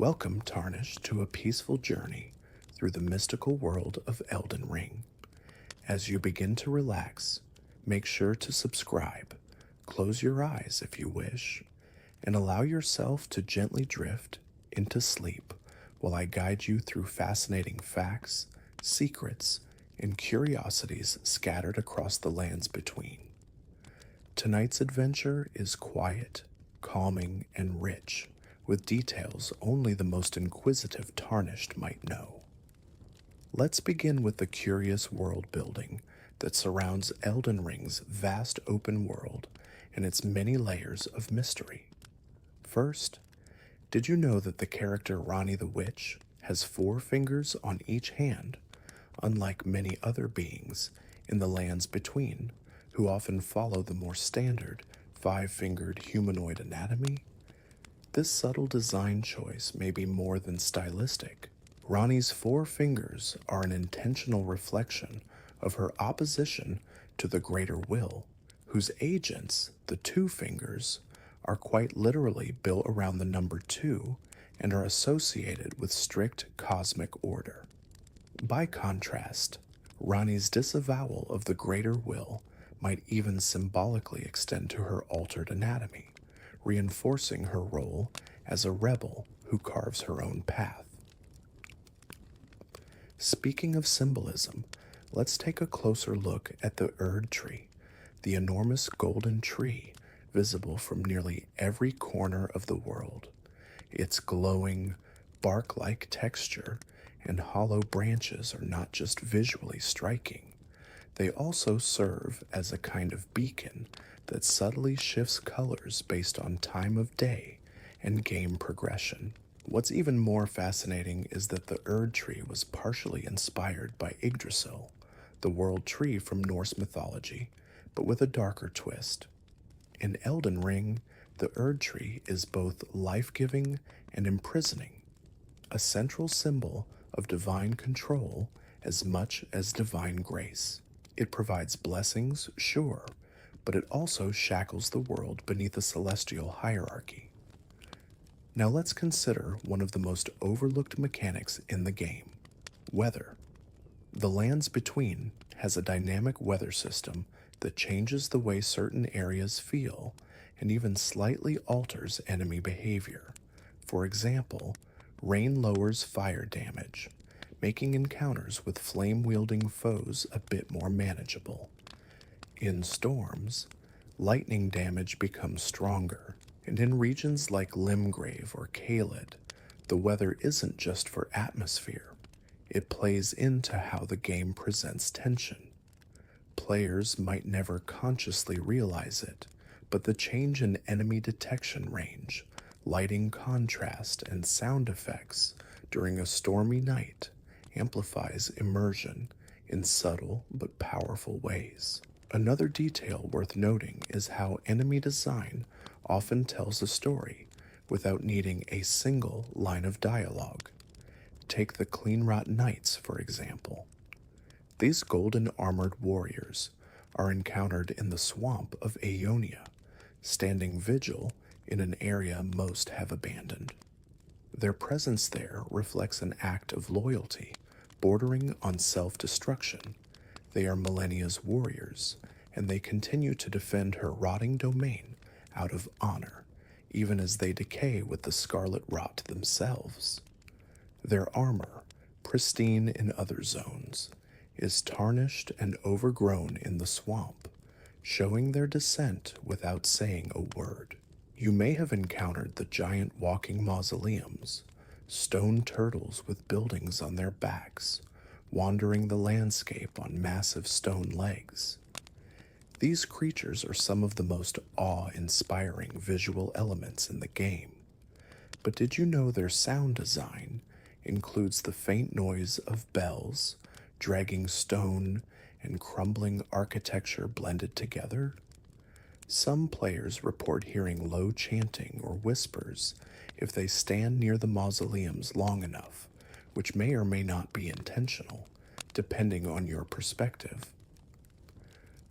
Welcome, Tarnished, to a peaceful journey through the mystical world of Elden Ring. As you begin to relax, make sure to subscribe, close your eyes if you wish, and allow yourself to gently drift into sleep while I guide you through fascinating facts, secrets, and curiosities scattered across the lands between. Tonight's adventure is quiet, calming, and rich, with details only the most inquisitive Tarnished might know. Let's begin with the curious world building that surrounds Elden Ring's vast open world and its many layers of mystery. First, did you know that the character Ranni the Witch has 4 fingers on each hand, unlike many other beings in the lands between, who often follow the more standard 5-fingered humanoid anatomy? This subtle design choice may be more than stylistic. Ranni's 4 fingers are an intentional reflection of her opposition to the greater will, whose agents, the 2 fingers, are quite literally built around the number 2 and are associated with strict cosmic order. By contrast, Ranni's disavowal of the greater will might even symbolically extend to her altered anatomy, reinforcing her role as a rebel who carves her own path. Speaking of symbolism, let's take a closer look at the Erd tree, the enormous golden tree visible from nearly every corner of the world. Its glowing, bark-like texture and hollow branches are not just visually striking, they also serve as a kind of beacon that subtly shifts colors based on time of day and game progression. What's even more fascinating is that the Erd tree was partially inspired by Yggdrasil, the world tree from Norse mythology, but with a darker twist. In Elden Ring, the Erd tree is both life-giving and imprisoning, a central symbol of divine control as much as divine grace. It provides blessings, sure, but it also shackles the world beneath a celestial hierarchy. Now let's consider one of the most overlooked mechanics in the game: weather. The Lands Between has a dynamic weather system that changes the way certain areas feel and even slightly alters enemy behavior. For example, rain lowers fire damage, making encounters with flame-wielding foes a bit more manageable. In storms, lightning damage becomes stronger, and in regions like Limgrave or Caelid, the weather isn't just for atmosphere. It plays into how the game presents tension. Players might never consciously realize it, but the change in enemy detection range, lighting contrast, and sound effects during a stormy night amplifies immersion in subtle but powerful ways. Another detail worth noting is how enemy design often tells a story without needing a single line of dialogue. Take the Cleanrot Knights, for example. These golden armored warriors are encountered in the swamp of Aeonia, standing vigil in an area most have abandoned. Their presence there reflects an act of loyalty bordering on self-destruction. They are Millennia's warriors, and they continue to defend her rotting domain out of honor, even as they decay with the scarlet rot themselves. Their armor, pristine in other zones, is tarnished and overgrown in the swamp, showing their descent without saying a word. You may have encountered the giant walking mausoleums, stone turtles with buildings on their backs, wandering the landscape on massive stone legs. These creatures are some of the most awe-inspiring visual elements in the game. But did you know their sound design includes the faint noise of bells, dragging stone, and crumbling architecture blended together? Some players report hearing low chanting or whispers if they stand near the mausoleums long enough, which may or may not be intentional, depending on your perspective.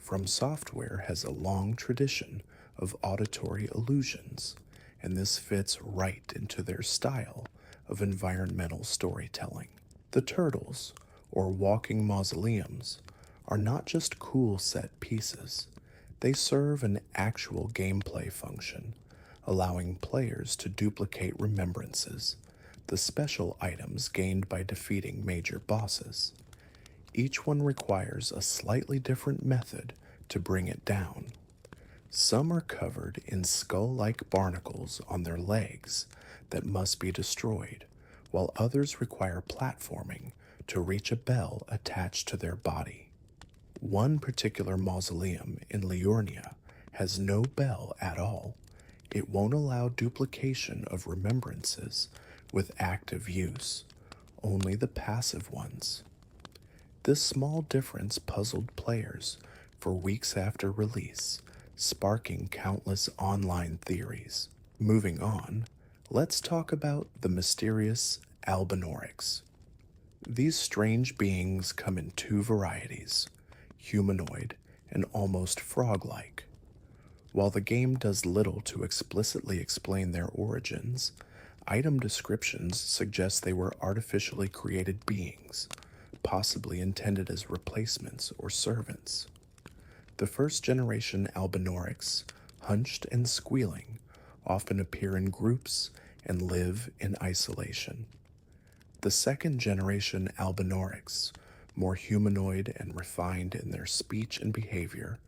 FromSoftware has a long tradition of auditory illusions, and this fits right into their style of environmental storytelling. The turtles, or walking mausoleums, are not just cool set pieces. They serve an actual gameplay function, allowing players to duplicate remembrances, the special items gained by defeating major bosses. Each one requires a slightly different method to bring it down. Some are covered in skull-like barnacles on their legs that must be destroyed, while others require platforming to reach a bell attached to their body. One particular mausoleum in Liurnia has no bell at all. It won't allow duplication of remembrances with active use, only the passive ones. This small difference puzzled players for weeks after release, sparking countless online theories. Moving on, let's talk about the mysterious Albinorics. These strange beings come in two varieties, humanoid and almost frog-like. While the game does little to explicitly explain their origins, item descriptions suggest they were artificially created beings, possibly intended as replacements or servants. The first generation Albinorics, hunched and squealing, often appear in groups and live in isolation. The second generation Albinorics, more humanoid and refined in their speech and behavior,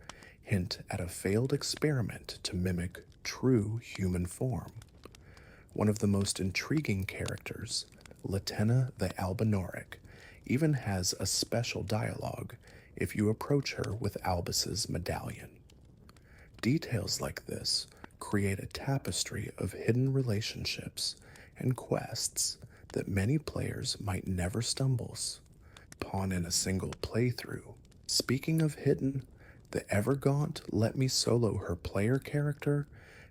hint at a failed experiment to mimic true human form. One of the most intriguing characters, Latenna the Albinoric, even has a special dialogue if you approach her with Albus's medallion. Details like this create a tapestry of hidden relationships and quests that many players might never stumble upon in a single playthrough. Speaking of hidden, the ever-gaunt Let Me Solo Her player character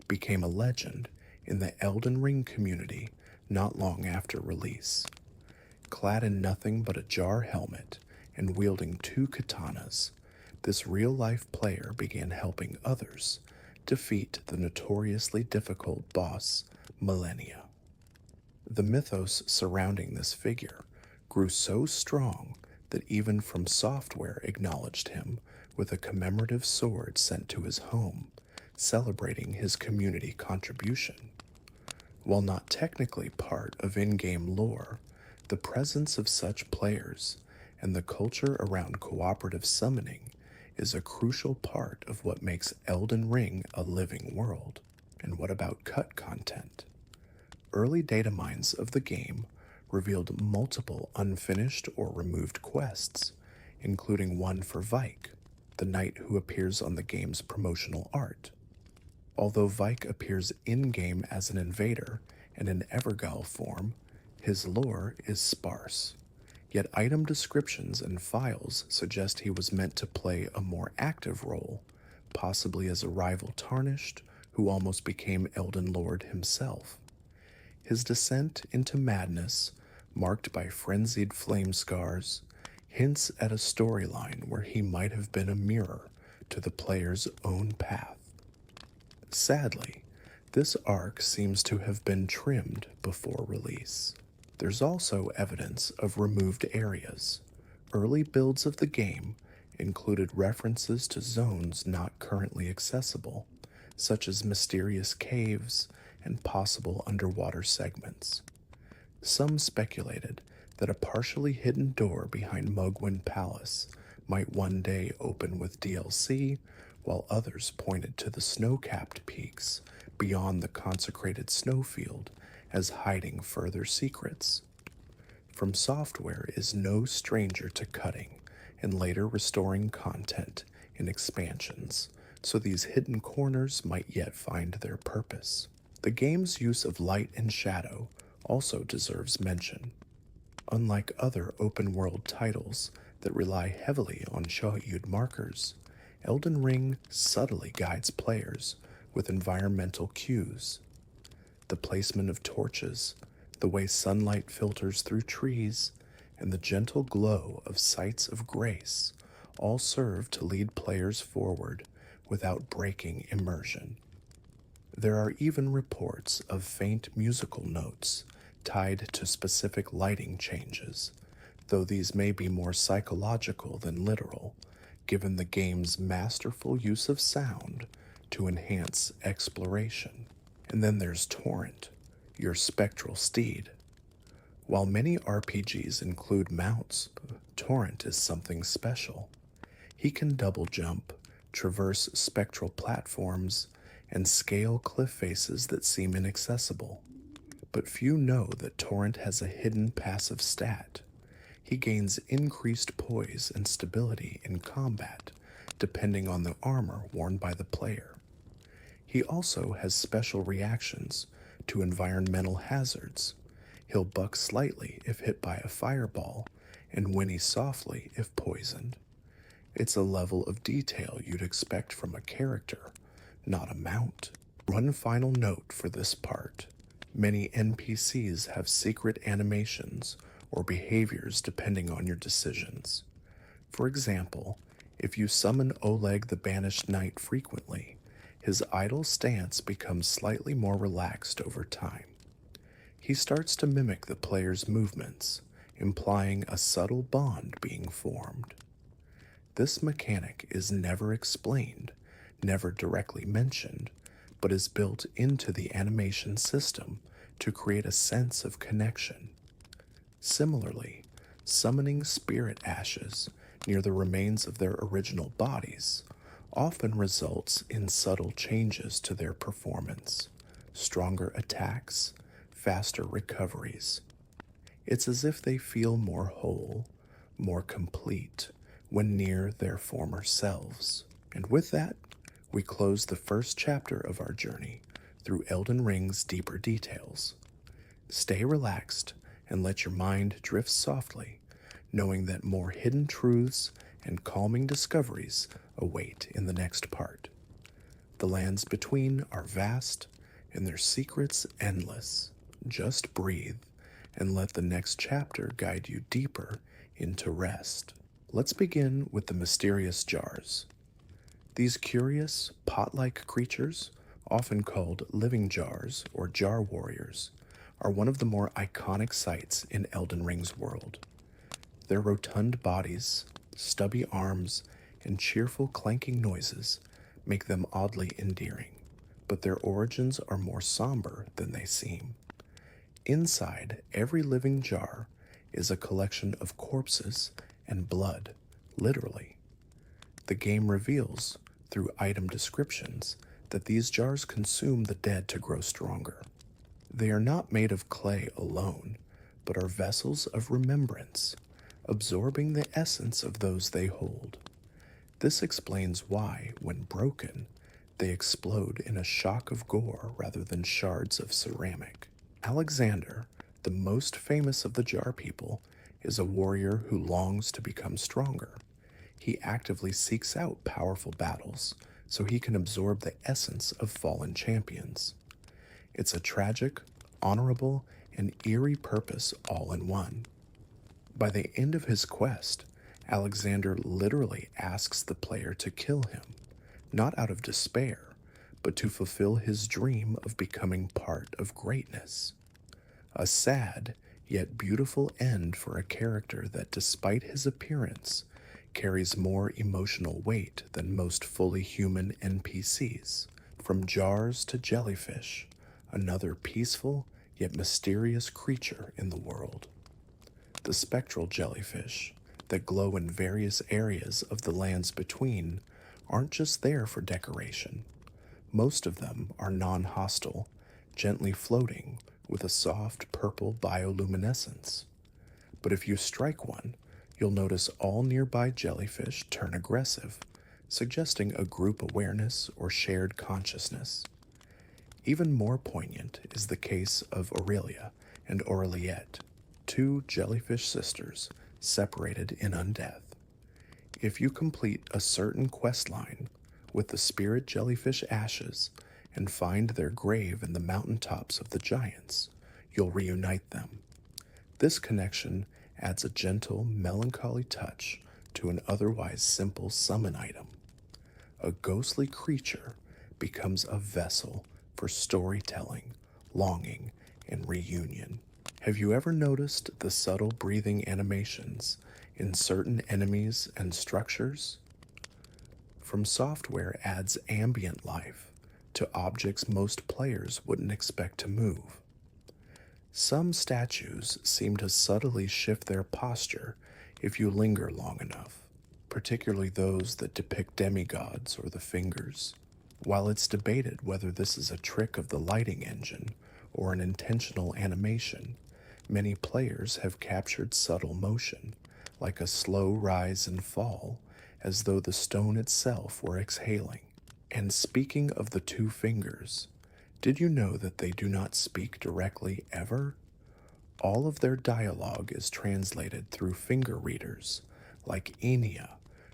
became a legend in the Elden Ring community not long after release. Clad in nothing but a jar helmet and wielding two katanas, this real-life player began helping others defeat the notoriously difficult boss, Millennia. The mythos surrounding this figure grew so strong that even FromSoftware acknowledged him with a commemorative sword sent to his home, celebrating his community contribution. While not technically part of in-game lore, the presence of such players and the culture around cooperative summoning is a crucial part of what makes Elden Ring a living world. And what about cut content? Early data mines of the game revealed multiple unfinished or removed quests, including one for Vike, the knight who appears on the game's promotional art. Although Vike appears in-game as an invader and in Evergaol form, his lore is sparse. Yet item descriptions and files suggest he was meant to play a more active role, possibly as a rival Tarnished who almost became Elden Lord himself. His descent into madness, marked by frenzied flame scars, hints at a storyline where he might have been a mirror to the player's own path. Sadly, this arc seems to have been trimmed before release. There's also evidence of removed areas. Early builds of the game included references to zones not currently accessible, such as mysterious caves and possible underwater segments. Some speculated that a partially hidden door behind Mogwin Palace might one day open with DLC, while others pointed to the snow-capped peaks beyond the consecrated snowfield as hiding further secrets. FromSoftware is no stranger to cutting and later restoring content in expansions, so these hidden corners might yet find their purpose. The game's use of light and shadow also deserves mention. Unlike other open-world titles that rely heavily on Shohyud markers, Elden Ring subtly guides players with environmental cues. The placement of torches, the way sunlight filters through trees, and the gentle glow of sights of grace all serve to lead players forward without breaking immersion. There are even reports of faint musical notes tied to specific lighting changes, though these may be more psychological than literal, given the game's masterful use of sound to enhance exploration. And then there's Torrent, your spectral steed. While many RPGs include mounts, Torrent is something special. He can double jump, traverse spectral platforms, and scale cliff faces that seem inaccessible. But few know that Torrent has a hidden passive stat. He gains increased poise and stability in combat, depending on the armor worn by the player. He also has special reactions to environmental hazards. He'll buck slightly if hit by a fireball, and whinny softly if poisoned. It's a level of detail you'd expect from a character, not a mount. One final note for this part. Many NPCs have secret animations or behaviors depending on your decisions. For example, if you summon Oleg the Banished Knight frequently, his idle stance becomes slightly more relaxed over time. He starts to mimic the player's movements, implying a subtle bond being formed. This mechanic is never explained, never directly mentioned, but is built into the animation system to create a sense of connection. Similarly, summoning spirit ashes near the remains of their original bodies often results in subtle changes to their performance, stronger attacks, faster recoveries. It's as if they feel more whole, more complete when near their former selves. And with that, we close the first chapter of our journey through Elden Ring's deeper details. Stay relaxed and let your mind drift softly, knowing that more hidden truths and calming discoveries await in the next part. The lands between are vast and their secrets endless. Just breathe and let the next chapter guide you deeper into rest. Let's begin with the mysterious jars. These curious, pot-like creatures, often called living jars or jar warriors, are one of the more iconic sights in Elden Ring's world. Their rotund bodies, stubby arms, and cheerful clanking noises make them oddly endearing, but their origins are more somber than they seem. Inside every living jar is a collection of corpses and blood, literally. The game reveals, through item descriptions, that these jars consume the dead to grow stronger. They are not made of clay alone, but are vessels of remembrance, absorbing the essence of those they hold. This explains why, when broken, they explode in a shock of gore rather than shards of ceramic. Alexander, the most famous of the jar people, is a warrior who longs to become stronger. He actively seeks out powerful battles so he can absorb the essence of fallen champions. It's a tragic, honorable, and eerie purpose all in one. By the end of his quest, Alexander literally asks the player to kill him, not out of despair, but to fulfill his dream of becoming part of greatness. A sad, yet beautiful end for a character that, despite his appearance, carries more emotional weight than most fully human NPCs. From jars to jellyfish, another peaceful yet mysterious creature in the world. The spectral jellyfish that glow in various areas of the lands between aren't just there for decoration. Most of them are non-hostile, gently floating with a soft purple bioluminescence. But if you strike one, you'll notice all nearby jellyfish turn aggressive, suggesting a group awareness or shared consciousness. Even more poignant is the case of Aurelia and Aureliette, two jellyfish sisters separated in undeath. If you complete a certain quest line with the spirit jellyfish ashes and find their grave in the mountaintops of the giants, you'll reunite them. This connection adds a gentle, melancholy touch to an otherwise simple summon item. A ghostly creature becomes a vessel for storytelling, longing, and reunion. Have you ever noticed the subtle breathing animations in certain enemies and structures? FromSoftware adds ambient life to objects most players wouldn't expect to move. Some statues seem to subtly shift their posture if you linger long enough, particularly those that depict demigods or the fingers. While it's debated whether this is a trick of the lighting engine or an intentional animation, many players have captured subtle motion, like a slow rise and fall, as though the stone itself were exhaling. And speaking of the two fingers, did you know that they do not speak directly ever? All of their dialogue is translated through finger readers, like Enya,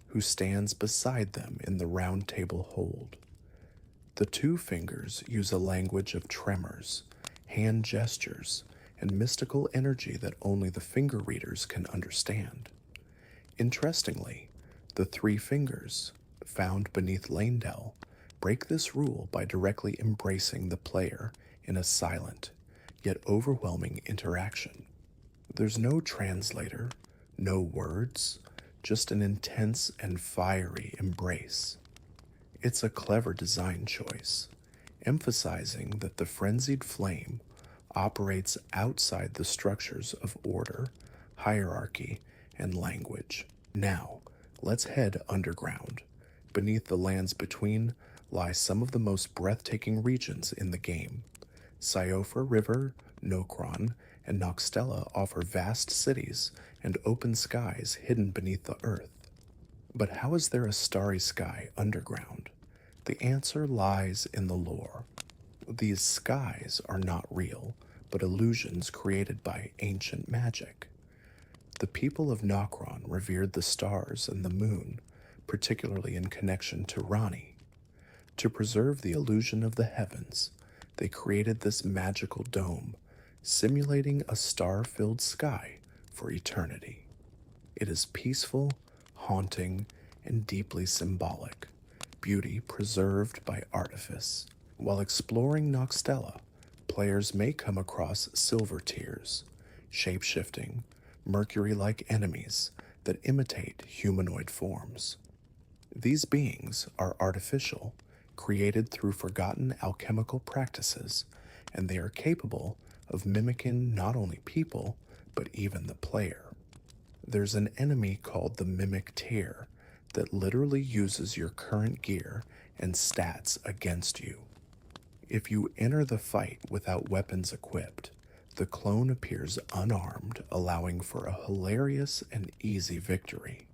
who stands beside them in the round table hold. The two fingers use a language of tremors, hand gestures, and mystical energy that only the finger readers can understand. Interestingly, the three fingers, found beneath Lanedell, break this rule by directly embracing the player in a silent, yet overwhelming interaction. There's no translator, no words, just an intense and fiery embrace. It's a clever design choice, emphasizing that the frenzied flame operates outside the structures of order, hierarchy, and language. Now, let's head underground. Beneath the lands between lie some of the most breathtaking regions in the game. Sciofor River, Nokron, and Noxtella offer vast cities and open skies hidden beneath the earth. But how is there a starry sky underground? The answer lies in the lore. These skies are not real, but illusions created by ancient magic. The people of Nokron revered the stars and the moon, particularly in connection to Rani. To preserve the illusion of the heavens, they created this magical dome, simulating a star-filled sky for eternity. It is peaceful, haunting, and deeply symbolic, beauty preserved by artifice. While exploring Noxtella, players may come across silver tears, shape-shifting, mercury-like enemies that imitate humanoid forms. These beings are artificial, created through forgotten alchemical practices, and they are capable of mimicking not only people, but even the player. There's an enemy called the Mimic Tear that literally uses your current gear and stats against you. If you enter the fight without weapons equipped, the clone appears unarmed, allowing for a hilarious and easy victory.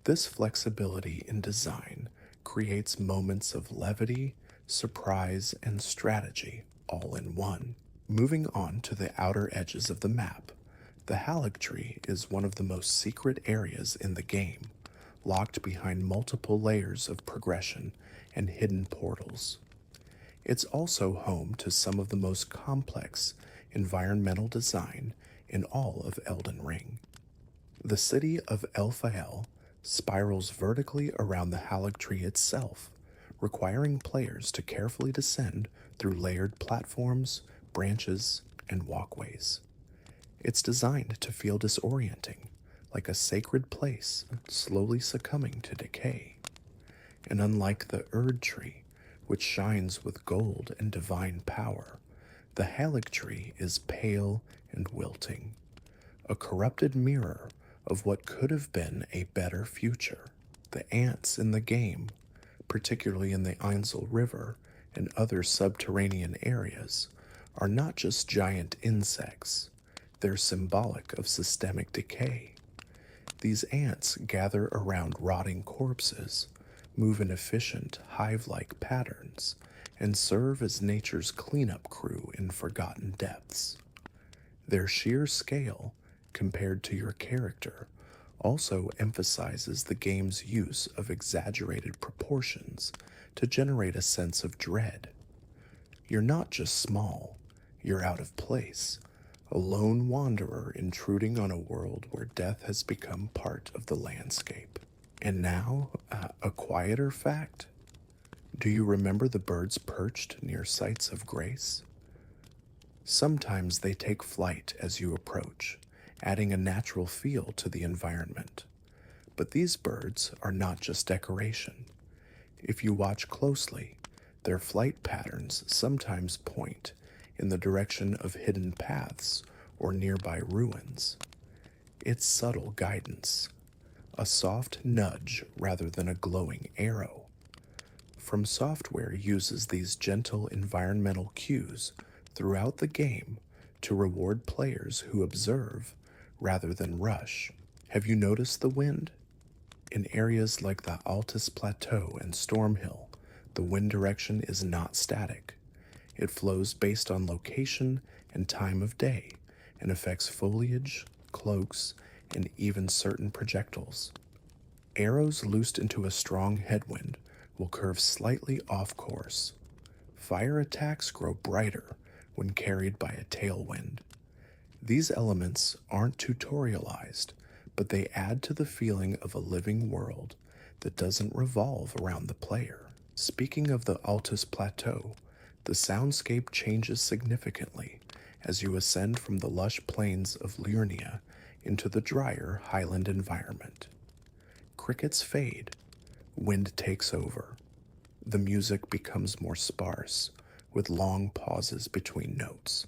This flexibility in design creates moments of levity, surprise, and strategy all in one. Moving on to the outer edges of the map, the Haligtree is one of the most secret areas in the game, locked behind multiple layers of progression and hidden portals. It's also home to some of the most complex environmental design in all of Elden Ring. The city of Elphael spirals vertically around the Haligtree itself, requiring players to carefully descend through layered platforms, branches, and walkways. It's designed to feel disorienting, like a sacred place slowly succumbing to decay. And unlike the Erd Tree, which shines with gold and divine power, the Haligtree is pale and wilting, a corrupted mirror of what could have been a better future. The ants in the game, particularly in the Ainsel River and other subterranean areas, are not just giant insects. They're symbolic of systemic decay. These ants gather around rotting corpses, move in efficient, hive-like patterns, and serve as nature's cleanup crew in forgotten depths. Their sheer scale, compared to your character, also emphasizes the game's use of exaggerated proportions to generate a sense of dread. You're not just small, you're out of place, a lone wanderer intruding on a world where death has become part of the landscape. And now, a quieter fact. Do you remember the birds perched near sites of grace? Sometimes they take flight as you approach, adding a natural feel to the environment. But these birds are not just decoration. If you watch closely, their flight patterns sometimes point in the direction of hidden paths or nearby ruins. It's subtle guidance, a soft nudge rather than a glowing arrow. FromSoftware uses these gentle environmental cues throughout the game to reward players who observe rather than rush. Have you noticed the wind? In areas like the Altus Plateau and Stormhill, the wind direction is not static. It flows based on location and time of day and affects foliage, cloaks, and even certain projectiles. Arrows loosed into a strong headwind will curve slightly off course. Fire attacks grow brighter when carried by a tailwind. These elements aren't tutorialized, but they add to the feeling of a living world that doesn't revolve around the player. Speaking of the Altus Plateau, the soundscape changes significantly as you ascend from the lush plains of Liurnia into the drier highland environment. Crickets fade, wind takes over. The music becomes more sparse, with long pauses between notes.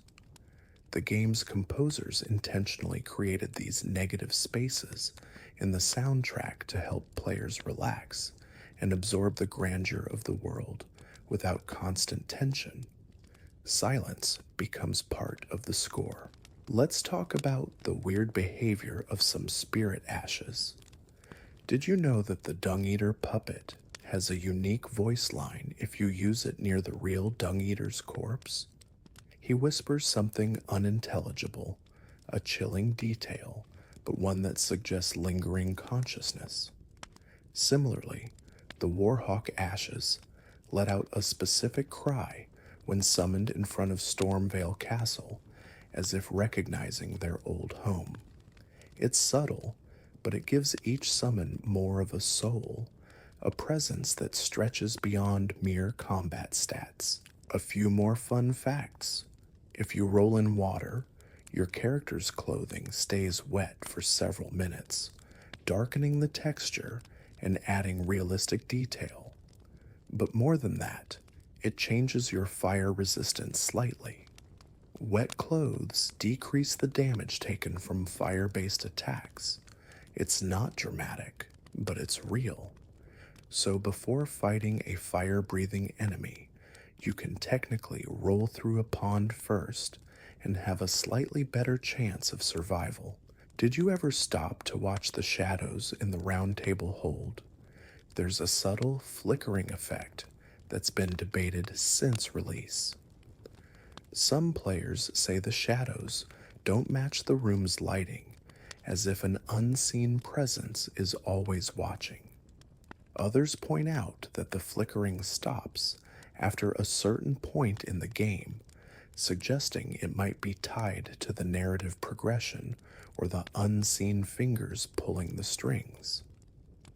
The game's composers intentionally created these negative spaces in the soundtrack to help players relax and absorb the grandeur of the world without constant tension. Silence becomes part of the score. Let's talk about the weird behavior of some spirit ashes. Did you know that the Dung Eater puppet has a unique voice line if you use it near the real Dung Eater's corpse? He whispers something unintelligible, a chilling detail, but one that suggests lingering consciousness. Similarly, the Warhawk ashes let out a specific cry when summoned in front of Stormvale Castle, as if recognizing their old home. It's subtle, but it gives each summon more of a soul, a presence that stretches beyond mere combat stats. A few more fun facts. If you roll in water, your character's clothing stays wet for several minutes, darkening the texture and adding realistic detail. But more than that, it changes your fire resistance slightly. Wet clothes decrease the damage taken from fire-based attacks. It's not dramatic, but it's real. So before fighting a fire-breathing enemy, you can technically roll through a pond first and have a slightly better chance of survival. Did you ever stop to watch the shadows in the round table hold? There's a subtle flickering effect that's been debated since release. Some players say the shadows don't match the room's lighting, as if an unseen presence is always watching. Others point out that the flickering stops after a certain point in the game, suggesting it might be tied to the narrative progression or the unseen fingers pulling the strings.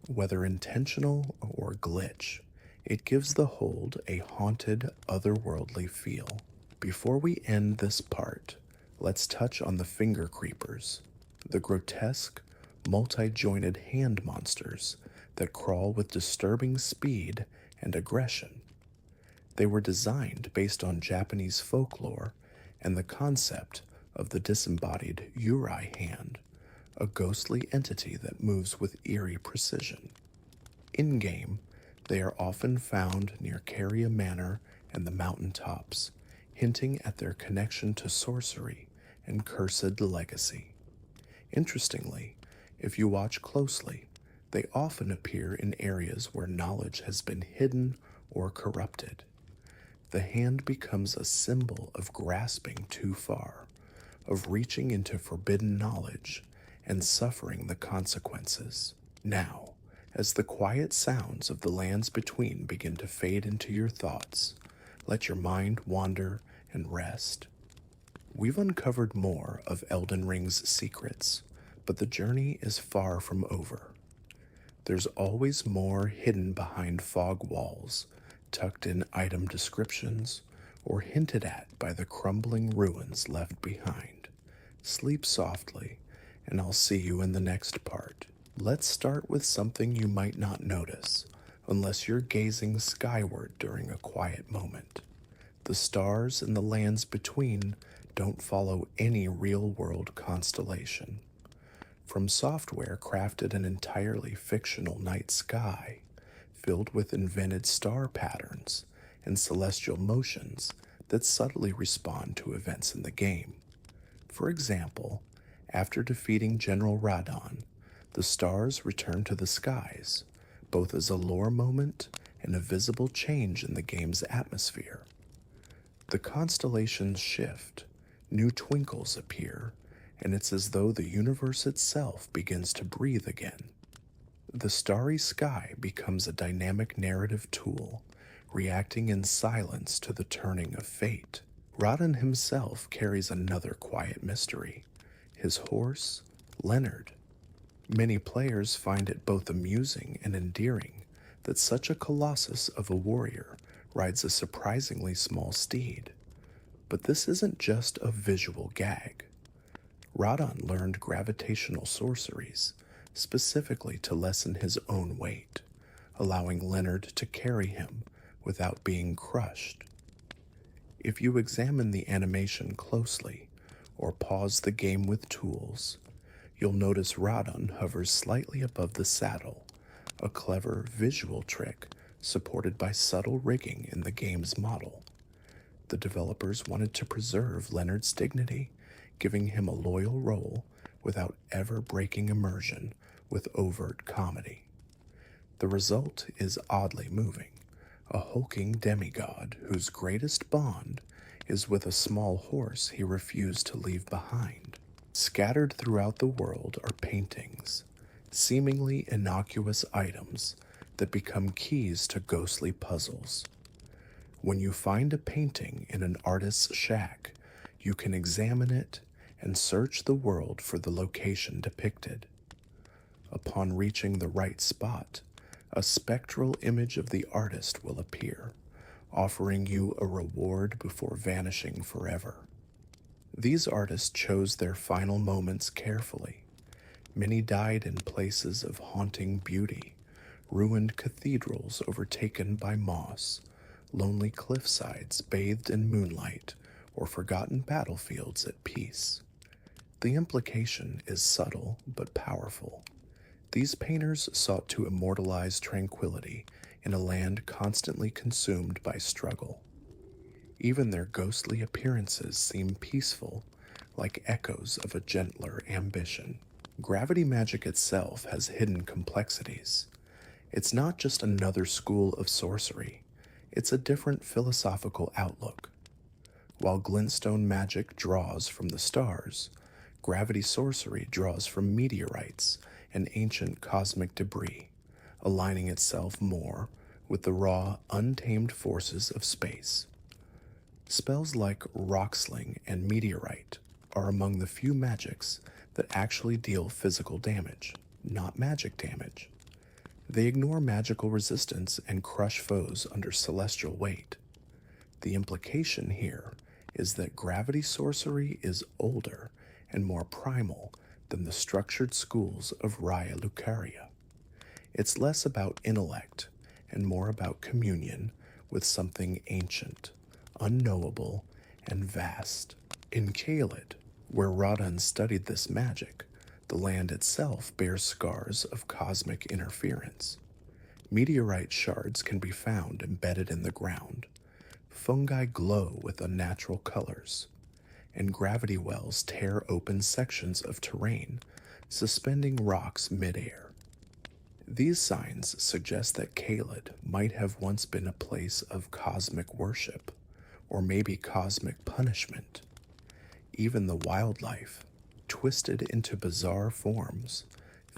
Whether intentional or glitch, it gives the hold a haunted, otherworldly feel. Before we end this part, let's touch on the finger creepers, the grotesque, multi-jointed hand monsters that crawl with disturbing speed and aggression. They were designed based on Japanese folklore and the concept of the disembodied Yurei hand, a ghostly entity that moves with eerie precision. In-game, they are often found near Caria Manor and the mountaintops, hinting at their connection to sorcery and cursed legacy. Interestingly, if you watch closely, they often appear in areas where knowledge has been hidden or corrupted. The hand becomes a symbol of grasping too far, of reaching into forbidden knowledge and suffering the consequences. Now, as the quiet sounds of the lands between begin to fade into your thoughts, let your mind wander and rest. We've uncovered more of Elden Ring's secrets, but the journey is far from over. There's always more hidden behind fog walls, tucked in item descriptions, or hinted at by the crumbling ruins left behind. Sleep softly, and I'll see you in the next part. Let's start with something you might not notice, unless you're gazing skyward during a quiet moment. The stars and the lands between don't follow any real-world constellation. FromSoftware crafted an entirely fictional night sky, filled with invented star patterns and celestial motions that subtly respond to events in the game. For example, after defeating General Radon, the stars return to the skies, both as a lore moment and a visible change in the game's atmosphere. The constellations shift, new twinkles appear, and it's as though the universe itself begins to breathe again. The starry sky becomes a dynamic narrative tool, reacting in silence to the turning of fate. Radon himself carries another quiet mystery, his horse, Leonard. Many players find it both amusing and endearing that such a colossus of a warrior rides a surprisingly small steed. But this isn't just a visual gag. Radon learned gravitational sorceries, specifically to lessen his own weight, allowing Leonard to carry him without being crushed. If you examine the animation closely, or pause the game with tools, you'll notice Radon hovers slightly above the saddle, a clever visual trick supported by subtle rigging in the game's model. The developers wanted to preserve Leonard's dignity, giving him a loyal role without ever breaking immersion with overt comedy. The result is oddly moving, a hulking demigod whose greatest bond is with a small horse he refused to leave behind. Scattered throughout the world are paintings, seemingly innocuous items that become keys to ghostly puzzles. When you find a painting in an artist's shack, you can examine it and search the world for the location depicted. Upon reaching the right spot, a spectral image of the artist will appear, offering you a reward before vanishing forever. These artists chose their final moments carefully. Many died in places of haunting beauty, ruined cathedrals overtaken by moss, lonely cliffsides bathed in moonlight, or forgotten battlefields at peace. The implication is subtle but powerful. These painters sought to immortalize tranquility in a land constantly consumed by struggle. Even their ghostly appearances seem peaceful, like echoes of a gentler ambition. Gravity magic itself has hidden complexities. It's not just another school of sorcery, it's a different philosophical outlook. While glintstone magic draws from the stars, gravity sorcery draws from meteorites and ancient cosmic debris, aligning itself more with the raw, untamed forces of space. Spells like Rocksling and Meteorite are among the few magics that actually deal physical damage, not magic damage. They ignore magical resistance and crush foes under celestial weight. The implication here is that gravity sorcery is older and more primal than the structured schools of Raya Lucaria. It's less about intellect and more about communion with something ancient, unknowable, and vast. In Caelid, where Radon studied this magic, the land itself bears scars of cosmic interference. Meteorite shards can be found embedded in the ground. Fungi glow with unnatural colors, and gravity wells tear open sections of terrain, suspending rocks midair. These signs suggest that Caelid might have once been a place of cosmic worship, or maybe cosmic punishment. Even the wildlife, twisted into bizarre forms,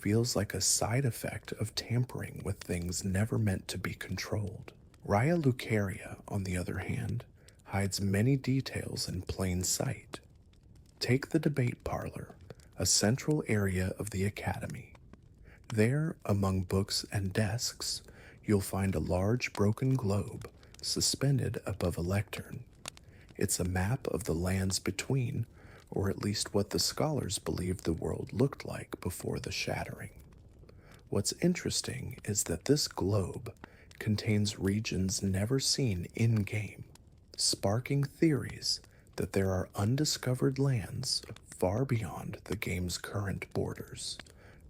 feels like a side effect of tampering with things never meant to be controlled. Raya Lucaria, on the other hand, hides many details in plain sight. Take the debate parlor, a central area of the academy. There, among books and desks, you'll find a large broken globe suspended above a lectern. It's a map of the lands between, or at least what the scholars believed the world looked like before the shattering. What's interesting is that this globe contains regions never seen in-game, sparking theories that there are undiscovered lands far beyond the game's current borders,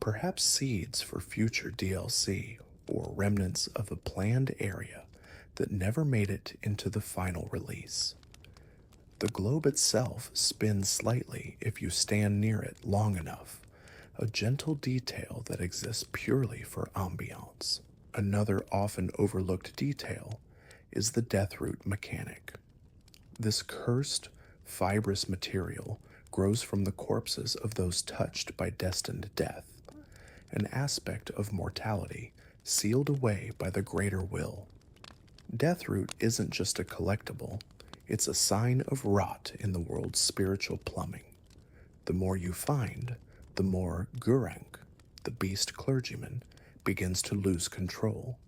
perhaps seeds for future DLC or remnants of a planned area that never made it into the final release. The globe itself spins slightly if you stand near it long enough, a gentle detail that exists purely for ambiance. Another often overlooked detail is the deathroot mechanic. This cursed, fibrous material grows from the corpses of those touched by destined death, an aspect of mortality sealed away by the greater will. Deathroot isn't just a collectible, it's a sign of rot in the world's spiritual plumbing. The more you find, the more Gurranq, the beast clergyman, begins to lose control.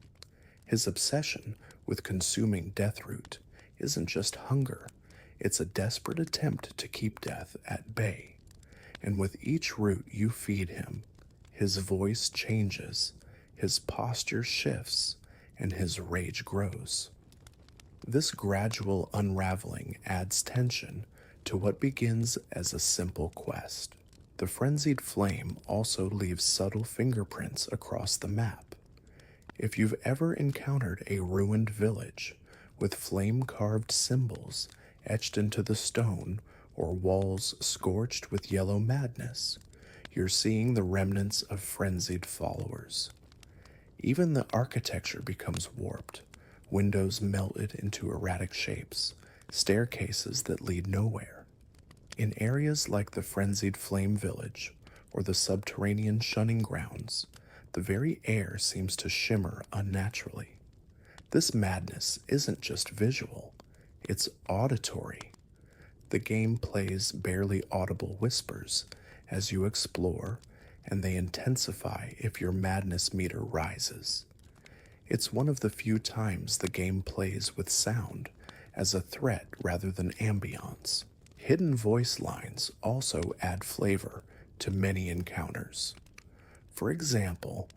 His obsession with consuming deathroot isn't just hunger, it's a desperate attempt to keep death at bay. And with each root you feed him, his voice changes, his posture shifts, and his rage grows. This gradual unraveling adds tension to what begins as a simple quest. The frenzied flame also leaves subtle fingerprints across the map. If you've ever encountered a ruined village with flame-carved symbols etched into the stone or walls scorched with yellow madness, you're seeing the remnants of frenzied followers. Even the architecture becomes warped, windows melted into erratic shapes, staircases that lead nowhere. In areas like the frenzied flame village or the subterranean shunning grounds, the very air seems to shimmer unnaturally. This madness isn't just visual, it's auditory. The game plays barely audible whispers as you explore, and they intensify if your madness meter rises. It's one of the few times the game plays with sound as a threat rather than ambiance. Hidden voice lines also add flavor to many encounters. For example,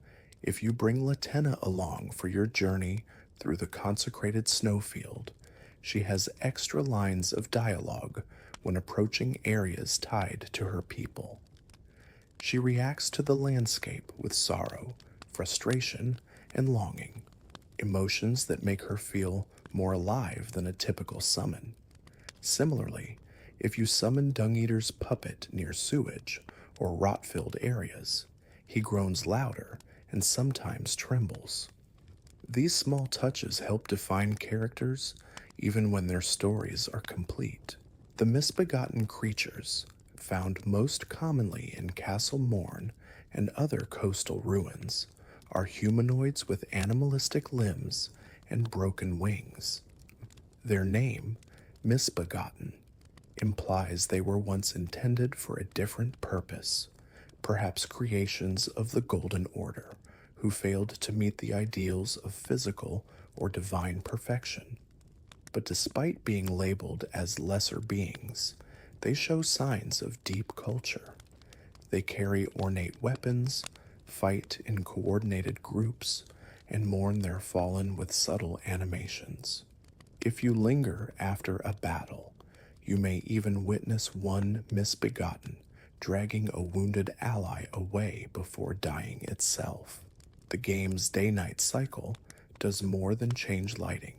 if you bring Latenna along for your journey through the consecrated snowfield, she has extra lines of dialogue when approaching areas tied to her people. She reacts to the landscape with sorrow, frustration, and longing, emotions that make her feel more alive than a typical summon. Similarly, if you summon Dung-Eater's puppet near sewage or rot-filled areas, he groans louder and sometimes trembles. These small touches help define characters even when their stories are complete. The misbegotten creatures, found most commonly in Castle Morn and other coastal ruins, are humanoids with animalistic limbs and broken wings. Their name, Misbegotten, implies they were once intended for a different purpose, perhaps creations of the Golden Order, who failed to meet the ideals of physical or divine perfection. But despite being labeled as lesser beings, they show signs of deep culture. They carry ornate weapons, fight in coordinated groups, and mourn their fallen with subtle animations. If you linger after a battle, you may even witness one misbegotten dragging a wounded ally away before dying itself. The game's day-night cycle does more than change lighting.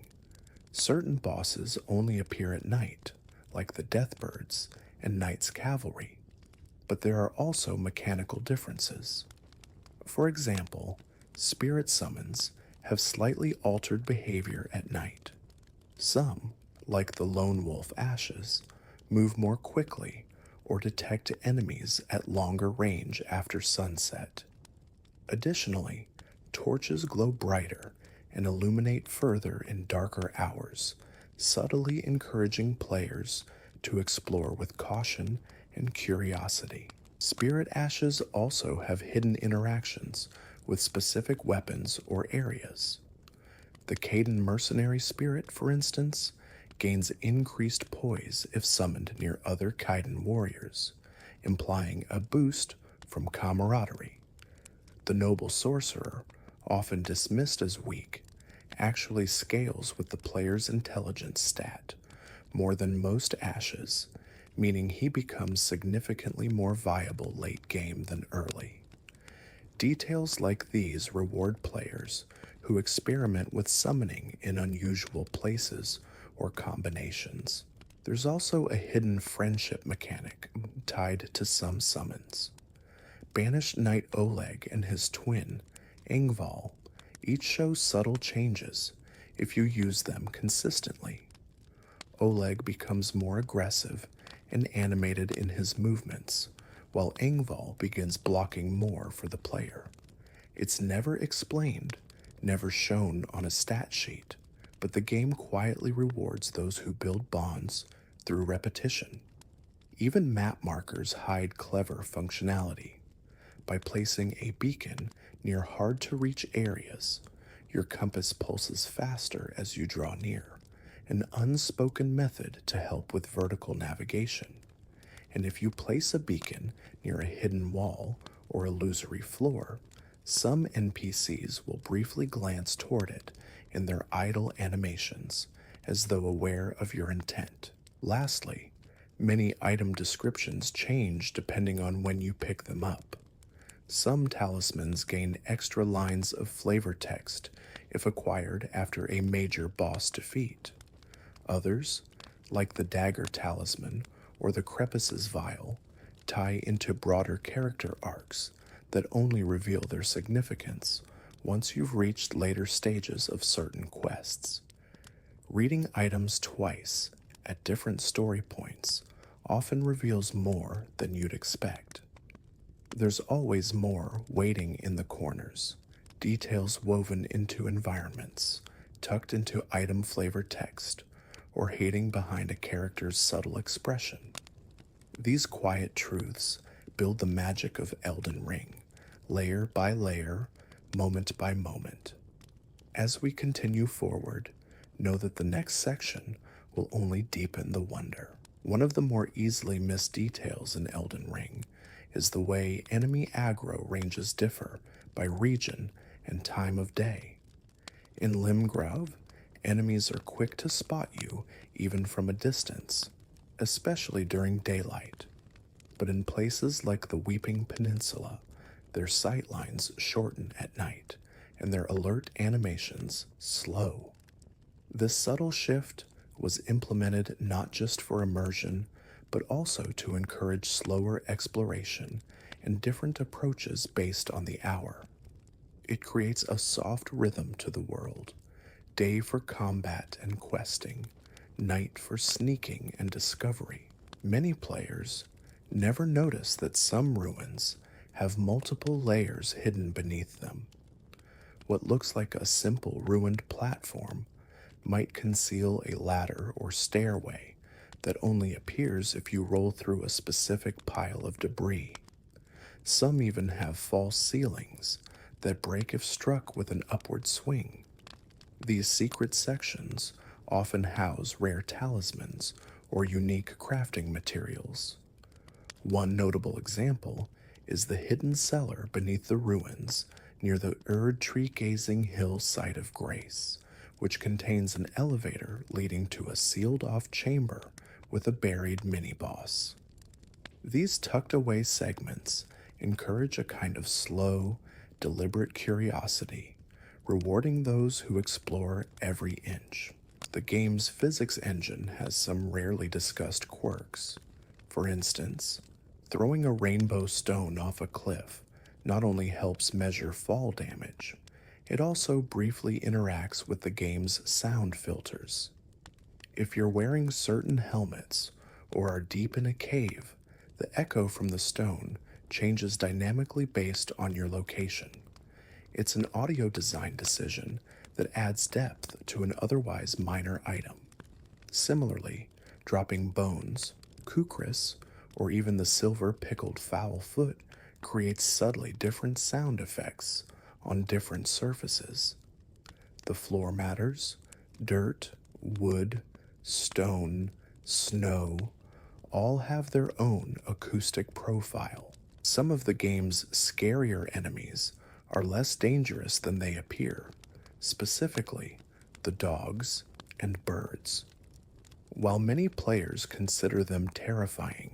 Certain bosses only appear at night, like the Deathbirds and Knight's Cavalry, but there are also mechanical differences. For example, spirit summons have slightly altered behavior at night. Some, like the Lone Wolf Ashes, move more quickly or detect enemies at longer range after sunset. Additionally, torches glow brighter and illuminate further in darker hours, subtly encouraging players to explore with caution and curiosity. Spirit ashes also have hidden interactions with specific weapons or areas. The Caden mercenary spirit, for instance, gains increased poise if summoned near other Kaiden warriors, implying a boost from camaraderie. The noble sorcerer, often dismissed as weak, actually scales with the player's intelligence stat more than most ashes, meaning he becomes significantly more viable late game than early. Details like these reward players who experiment with summoning in unusual places or combinations. There's also a hidden friendship mechanic tied to some summons. Banished Knight Oleg and his twin, Ingval, each show subtle changes if you use them consistently. Oleg becomes more aggressive and animated in his movements, while Ingval begins blocking more for the player. It's never explained, never shown on a stat sheet, but the game quietly rewards those who build bonds through repetition. Even map markers hide clever functionality. By placing a beacon near hard-to-reach areas, your compass pulses faster as you draw near, an unspoken method to help with vertical navigation. And if you place a beacon near a hidden wall or illusory floor, some NPCs will briefly glance toward it in their idle animations, as though aware of your intent. Lastly, many item descriptions change depending on when you pick them up. Some talismans gain extra lines of flavor text if acquired after a major boss defeat. Others, like the Dagger Talisman or the Crepice's Vial, tie into broader character arcs that only reveal their significance once you've reached later stages of certain quests. Reading items twice at different story points often reveals more than you'd expect. There's always more waiting in the corners, details woven into environments, tucked into item flavor text, or hiding behind a character's subtle expression. These quiet truths build the magic of Elden Ring, layer by layer, moment by moment. As we continue forward, know that the next section will only deepen the wonder. One of the more easily missed details in Elden Ring is the way enemy aggro ranges differ by region and time of day. In Limgrave, enemies are quick to spot you even from a distance, especially during daylight. But in places like the Weeping Peninsula, their sight lines shorten at night, and their alert animations slow. This subtle shift was implemented not just for immersion, but also to encourage slower exploration and different approaches based on the hour. It creates a soft rhythm to the world, day for combat and questing, night for sneaking and discovery. Many players never notice that some ruins have multiple layers hidden beneath them. What looks like a simple ruined platform might conceal a ladder or stairway that only appears if you roll through a specific pile of debris. Some even have false ceilings that break if struck with an upward swing. These secret sections often house rare talismans or unique crafting materials. One notable example is the hidden cellar beneath the ruins near the Erd Tree-Gazing Hill Site of Grace, which contains an elevator leading to a sealed-off chamber with a buried mini-boss. These tucked-away segments encourage a kind of slow, deliberate curiosity, rewarding those who explore every inch. The game's physics engine has some rarely discussed quirks. For instance, throwing a rainbow stone off a cliff not only helps measure fall damage, it also briefly interacts with the game's sound filters. If you're wearing certain helmets or are deep in a cave, the echo from the stone changes dynamically based on your location. It's an audio design decision that adds depth to an otherwise minor item. Similarly, dropping bones, kukris, or even the silver pickled fowl foot creates subtly different sound effects on different surfaces. The floor matters, dirt, wood, stone, snow, all have their own acoustic profile. Some of the game's scarier enemies are less dangerous than they appear, specifically the dogs and birds. While many players consider them terrifying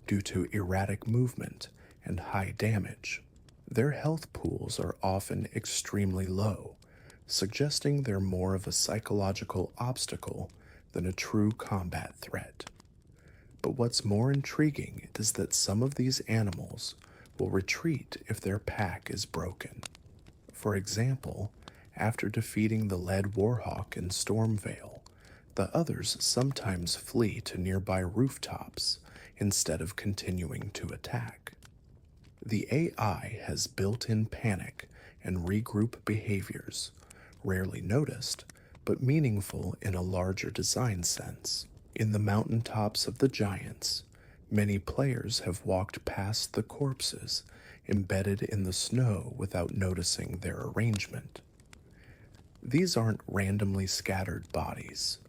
due to erratic movement and high damage, their health pools are often extremely low, suggesting they're more of a psychological obstacle than a true combat threat. But what's more intriguing is that some of these animals will retreat if their pack is broken. For example, after defeating the Lead Warhawk in Stormvale, the others sometimes flee to nearby rooftops instead of continuing to attack. The AI has built-in panic and regroup behaviors, rarely noticed, but meaningful in a larger design sense. In the mountaintops of the giants, many players have walked past the corpses embedded in the snow without noticing their arrangement. These aren't randomly scattered bodies.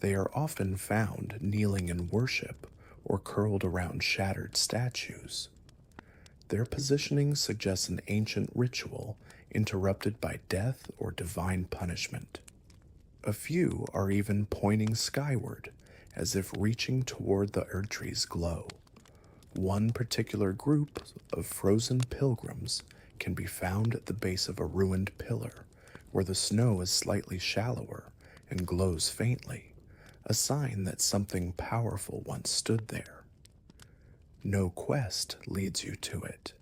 They are often found kneeling in worship or curled around shattered statues. Their positioning suggests an ancient ritual interrupted by death or divine punishment. A few are even pointing skyward, as if reaching toward the Erdtree's glow. One particular group of frozen pilgrims can be found at the base of a ruined pillar, where the snow is slightly shallower and glows faintly, a sign that something powerful once stood there. No quest leads you to it.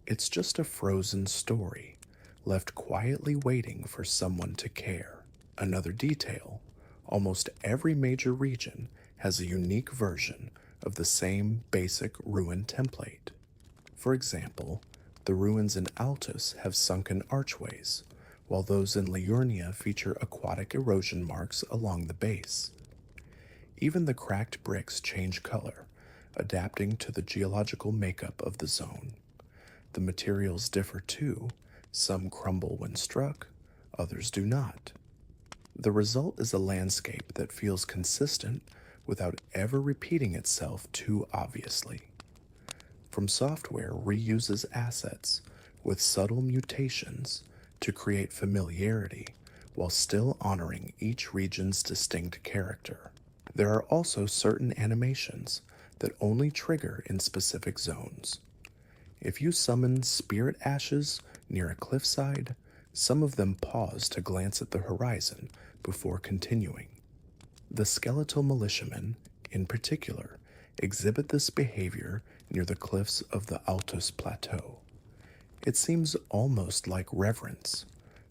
It's just a frozen story, left quietly waiting for someone to care. Another detail: almost every major region has a unique version of the same basic ruin template. For example, the ruins in Altus have sunken archways, while those in Liurnia feature aquatic erosion marks along the base. Even the cracked bricks change color, adapting to the geological makeup of the zone. The materials differ too. Some crumble when struck, others do not. The result is a landscape that feels consistent without ever repeating itself too obviously. FromSoftware reuses assets with subtle mutations to create familiarity while still honoring each region's distinct character. There are also certain animations that only trigger in specific zones. If you summon spirit ashes near a cliffside, some of them pause to glance at the horizon before continuing. The skeletal militiamen, in particular, exhibit this behavior near the cliffs of the Altus Plateau. It seems almost like reverence,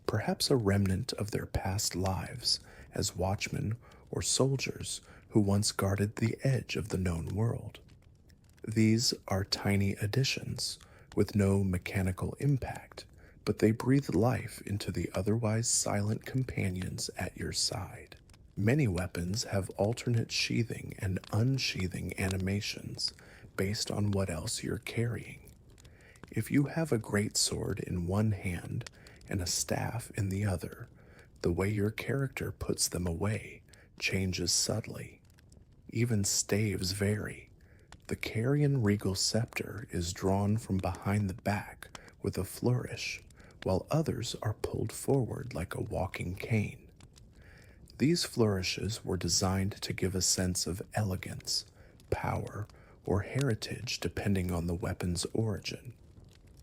perhaps a remnant of their past lives as watchmen or soldiers who once guarded the edge of the known world. These are tiny additions with no mechanical impact, but they breathe life into the otherwise silent companions at your side. Many weapons have alternate sheathing and unsheathing animations based on what else you're carrying. If you have a greatsword in one hand and a staff in the other, the way your character puts them away changes subtly. Even staves vary. The Carian regal scepter is drawn from behind the back with a flourish, while others are pulled forward like a walking cane. These flourishes were designed to give a sense of elegance, power, or heritage depending on the weapon's origin.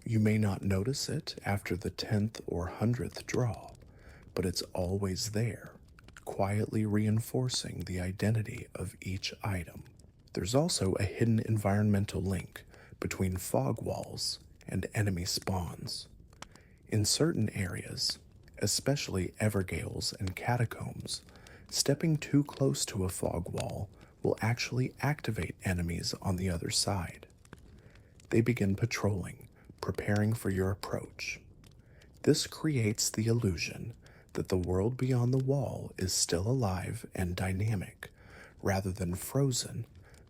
You may not notice it after the 10th or 100th draw, but it's always there, quietly reinforcing the identity of each item. There's also a hidden environmental link between fog walls and enemy spawns. In certain areas, especially Evergales and catacombs, stepping too close to a fog wall will actually activate enemies on the other side. They begin patrolling, preparing for your approach. This creates the illusion that the world beyond the wall is still alive and dynamic, rather than frozen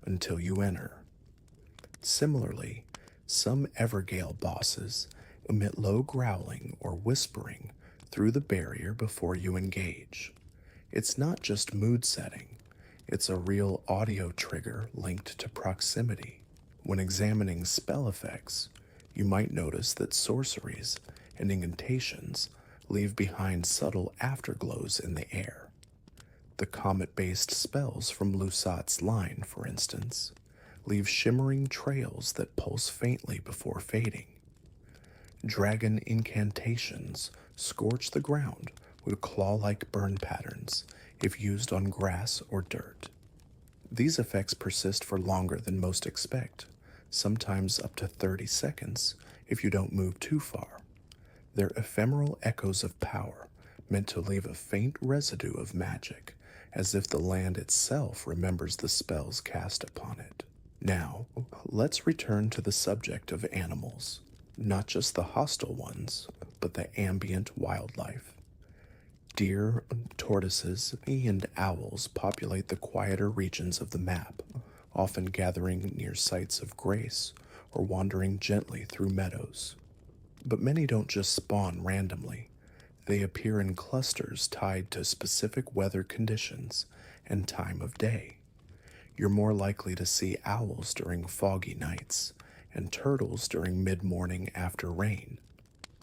until you enter. Similarly, some Evergale bosses emit low growling or whispering through the barrier before you engage. It's not just mood setting, It's a real audio trigger linked to proximity. When examining spell effects, you might notice that sorceries and incantations leave behind subtle afterglows in the air. The comet-based spells from Lusat's line, for instance, leave shimmering trails that pulse faintly before fading. Dragon incantations scorch the ground with claw-like burn patterns if used on grass or dirt. These effects persist for longer than most expect, sometimes up to 30 seconds if you don't move too far. They're ephemeral echoes of power, meant to leave a faint residue of magic, as if the land itself remembers the spells cast upon it. Now, let's return to the subject of animals, not just the hostile ones, but the ambient wildlife. Deer, tortoises, and owls populate the quieter regions of the map, often gathering near sites of grace or wandering gently through meadows. But many don't just spawn randomly. They appear in clusters tied to specific weather conditions and time of day. You're more likely to see owls during foggy nights and turtles during mid-morning after rain.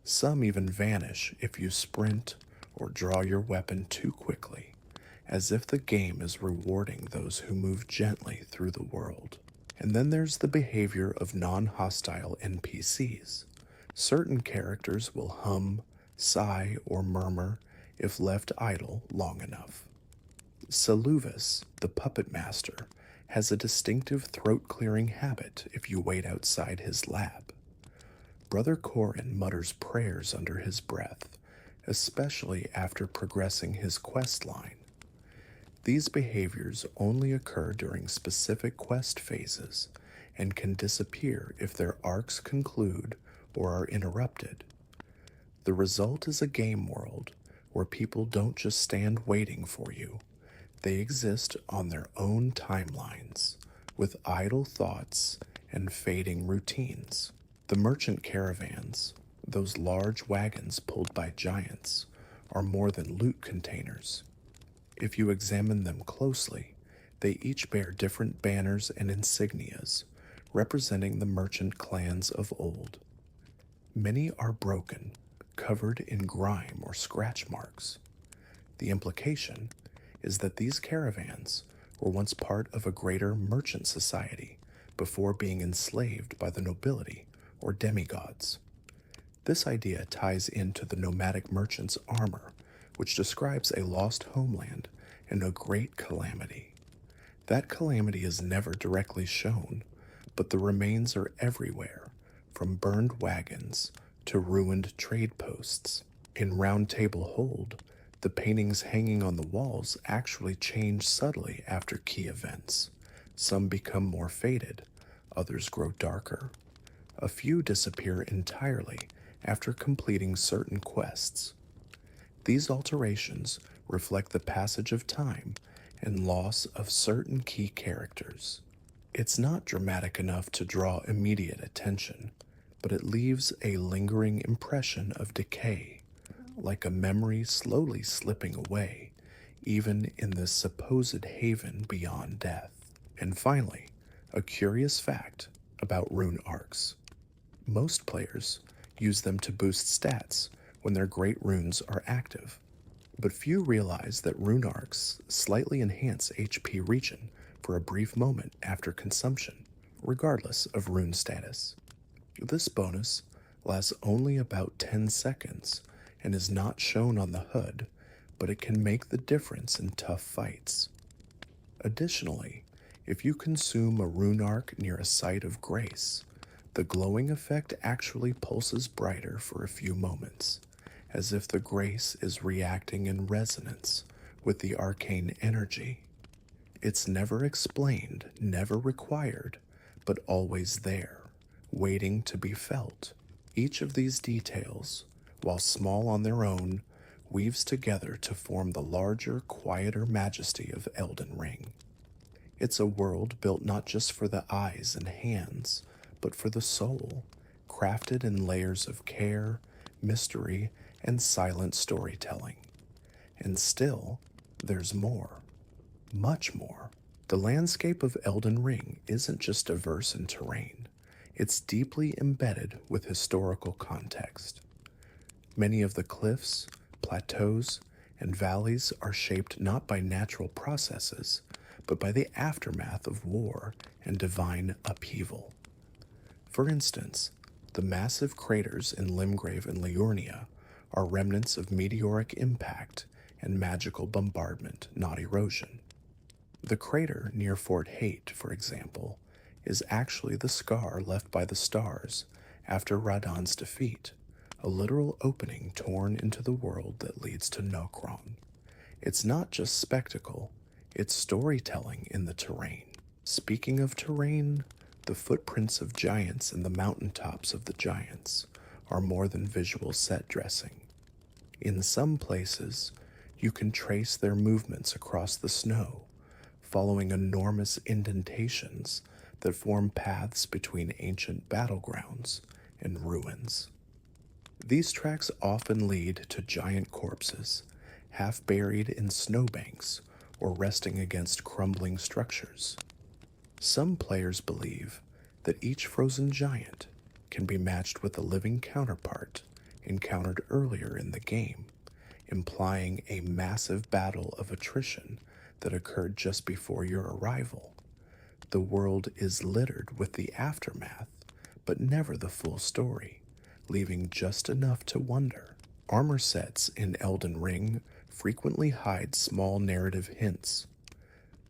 Some even vanish if you sprint or draw your weapon too quickly, as if the game is rewarding those who move gently through the world. And then there's the behavior of non-hostile NPCs. Certain characters will hum, sigh, or murmur if left idle long enough. Saluvis, the puppet master, has a distinctive throat-clearing habit if you wait outside his lab. Brother Corin mutters prayers under his breath, especially after progressing his quest line. These behaviors only occur during specific quest phases and can disappear if their arcs conclude or are interrupted. The result is a game world where people don't just stand waiting for you. They exist on their own timelines, with idle thoughts and fading routines. The merchant caravans, those large wagons pulled by giants, are more than loot containers. If you examine them closely, they each bear different banners and insignias, representing the merchant clans of old. Many are broken, covered in grime or scratch marks. The implication is that these caravans were once part of a greater merchant society before being enslaved by the nobility or demigods. This idea ties into the nomadic merchant's armor, which describes a lost homeland and a great calamity. That calamity is never directly shown, but the remains are everywhere, from burned wagons to ruined trade posts. In Round Table Hold, the paintings hanging on the walls actually change subtly after key events. Some become more faded, others grow darker. A few disappear entirely after completing certain quests. These alterations reflect the passage of time and loss of certain key characters. It's not dramatic enough to draw immediate attention, but it leaves a lingering impression of decay, like a memory slowly slipping away, even in this supposed haven beyond death. And finally, a curious fact about rune arcs. Most players use them to boost stats when their great runes are active, but few realize that rune arcs slightly enhance HP regen for a brief moment after consumption, regardless of rune status. This bonus lasts only about 10 seconds and is not shown on the HUD, but it can make the difference in tough fights. Additionally, if you consume a rune arc near a site of grace, the glowing effect actually pulses brighter for a few moments, as if the grace is reacting in resonance with the arcane energy. It's never explained, never required, but always there, waiting to be felt. Each of these details, while small on their own, weaves together to form the larger, quieter majesty of Elden Ring. It's a world built not just for the eyes and hands, but for the soul, crafted in layers of care, mystery, and silent storytelling. And still, there's more. much more. The landscape of Elden Ring isn't just diverse in terrain, it's deeply embedded with historical context. Many of the cliffs, plateaus, and valleys are shaped not by natural processes, but by the aftermath of war and divine upheaval. For instance, the massive craters in Limgrave and Liurnia are remnants of meteoric impact and magical bombardment, not erosion. The crater near Fort Haight, for example, is actually the scar left by the stars after Radon's defeat, a literal opening torn into the world that leads to Nokron. It's not just spectacle, it's storytelling in the terrain. Speaking of terrain, the footprints of giants and the mountaintops of the giants are more than visual set dressing. In some places, you can trace their movements across the snow, following enormous indentations that form paths between ancient battlegrounds and ruins. These tracks often lead to giant corpses, half buried in snowbanks or resting against crumbling structures. Some players believe that each frozen giant can be matched with a living counterpart encountered earlier in the game, implying a massive battle of attrition that occurred just before your arrival. The world is littered with the aftermath, but never the full story, leaving just enough to wonder. Armor sets in Elden Ring frequently hide small narrative hints.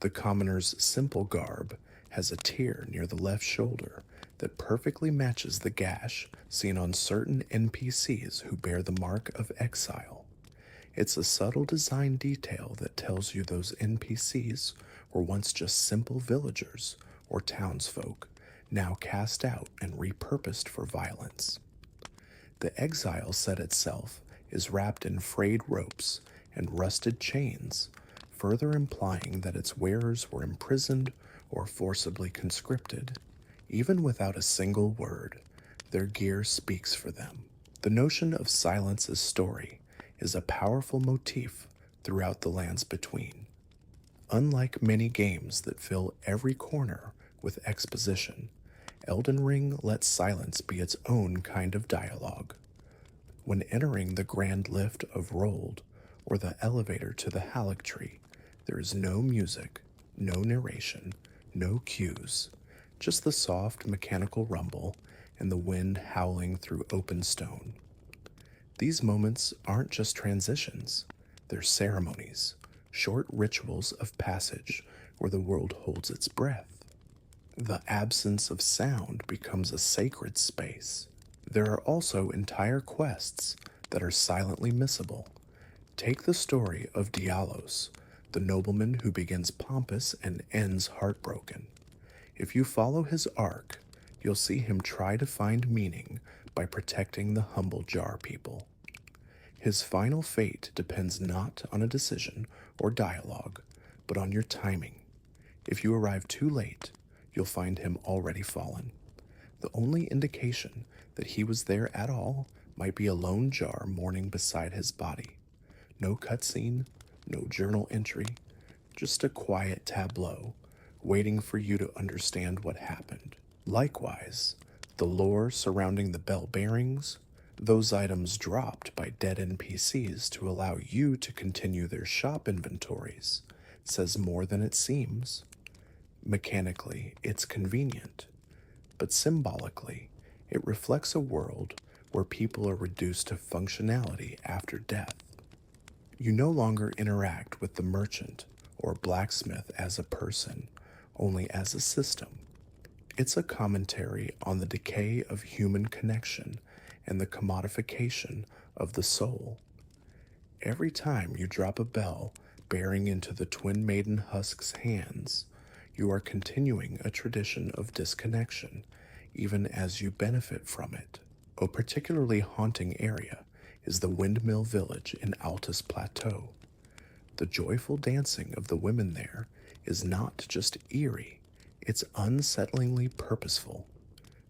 The commoner's simple garb has a tear near the left shoulder that perfectly matches the gash seen on certain NPCs who bear the mark of exile. It's a subtle design detail that tells you those NPCs were once just simple villagers or townsfolk, now cast out and repurposed for violence. The exile set itself is wrapped in frayed ropes and rusted chains, further implying that its wearers were imprisoned or forcibly conscripted. Even without a single word, their gear speaks for them. The notion of silence as story is a powerful motif throughout the lands between. Unlike many games that fill every corner with exposition, Elden Ring lets silence be its own kind of dialogue. When entering the grand lift of Rold or the elevator to the Halleck Tree, there is no music, no narration, no cues, just the soft mechanical rumble and the wind howling through open stone. These moments aren't just transitions, they're ceremonies, short rituals of passage where the world holds its breath. The absence of sound becomes a sacred space. There are also entire quests that are silently missable. Take the story of Dialos, the nobleman who begins pompous and ends heartbroken. If you follow his arc, you'll see him try to find meaning by protecting the humble jar people. His final fate depends not on a decision or dialogue, but on your timing. If you arrive too late, you'll find him already fallen. The only indication that he was there at all might be a lone jar mourning beside his body. No cutscene, no journal entry, just a quiet tableau waiting for you to understand what happened. Likewise, the lore surrounding the bell bearings, those items dropped by dead NPCs to allow you to continue their shop inventories, says more than it seems. Mechanically, it's convenient, but symbolically, it reflects a world where people are reduced to functionality after death. You no longer interact with the merchant or blacksmith as a person, only as a system. It's a commentary on the decay of human connection and the commodification of the soul. Every time you drop a bell bearing into the Twin Maiden Husk's hands, you are continuing a tradition of disconnection, even as you benefit from it. A particularly haunting area is the Windmill Village in Altus Plateau. The joyful dancing of the women there is not just eerie, it's unsettlingly purposeful.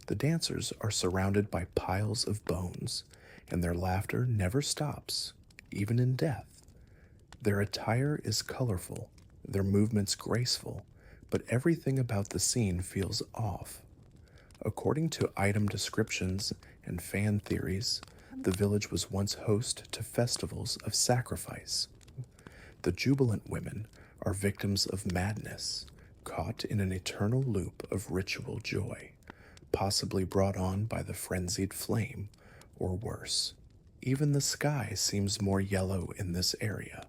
The dancers are surrounded by piles of bones, and their laughter never stops, even in death. Their attire is colorful, their movements graceful, but everything about the scene feels off. According to item descriptions and fan theories, the village was once host to festivals of sacrifice. The jubilant women are victims of madness, caught in an eternal loop of ritual joy, possibly brought on by the frenzied flame, or worse. Even the sky seems more yellow in this area,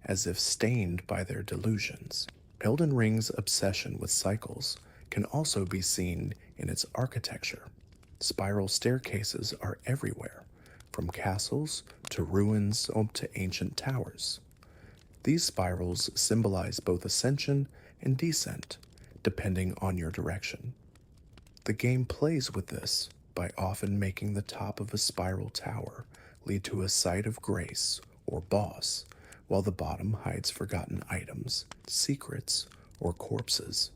as if stained by their delusions. Elden Ring's obsession with cycles can also be seen in its architecture. Spiral staircases are everywhere, from castles to ruins to ancient towers. These spirals symbolize both ascension and descent, depending on your direction. The game plays with this by often making the top of a spiral tower lead to a site of grace or boss, while the bottom hides forgotten items, secrets, or corpses.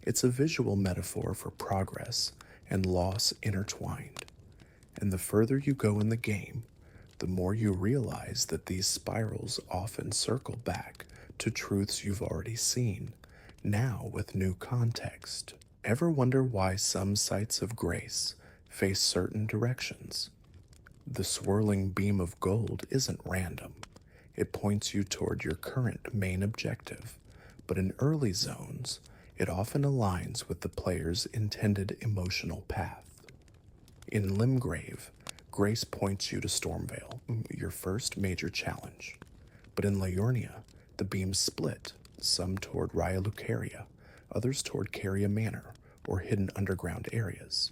It's a visual metaphor for progress and loss intertwined. And the further you go in the game, the more you realize that these spirals often circle back to truths you've already seen, now with new context. Ever wonder why some sites of grace face certain directions? The swirling beam of gold isn't random. It points you toward your current main objective, but in early zones, it often aligns with the player's intended emotional path. In Limgrave, grace points you to Stormvale, your first major challenge. But in Liurnia, the beams split, some toward Raya Lucaria, others toward Caria Manor, or hidden underground areas.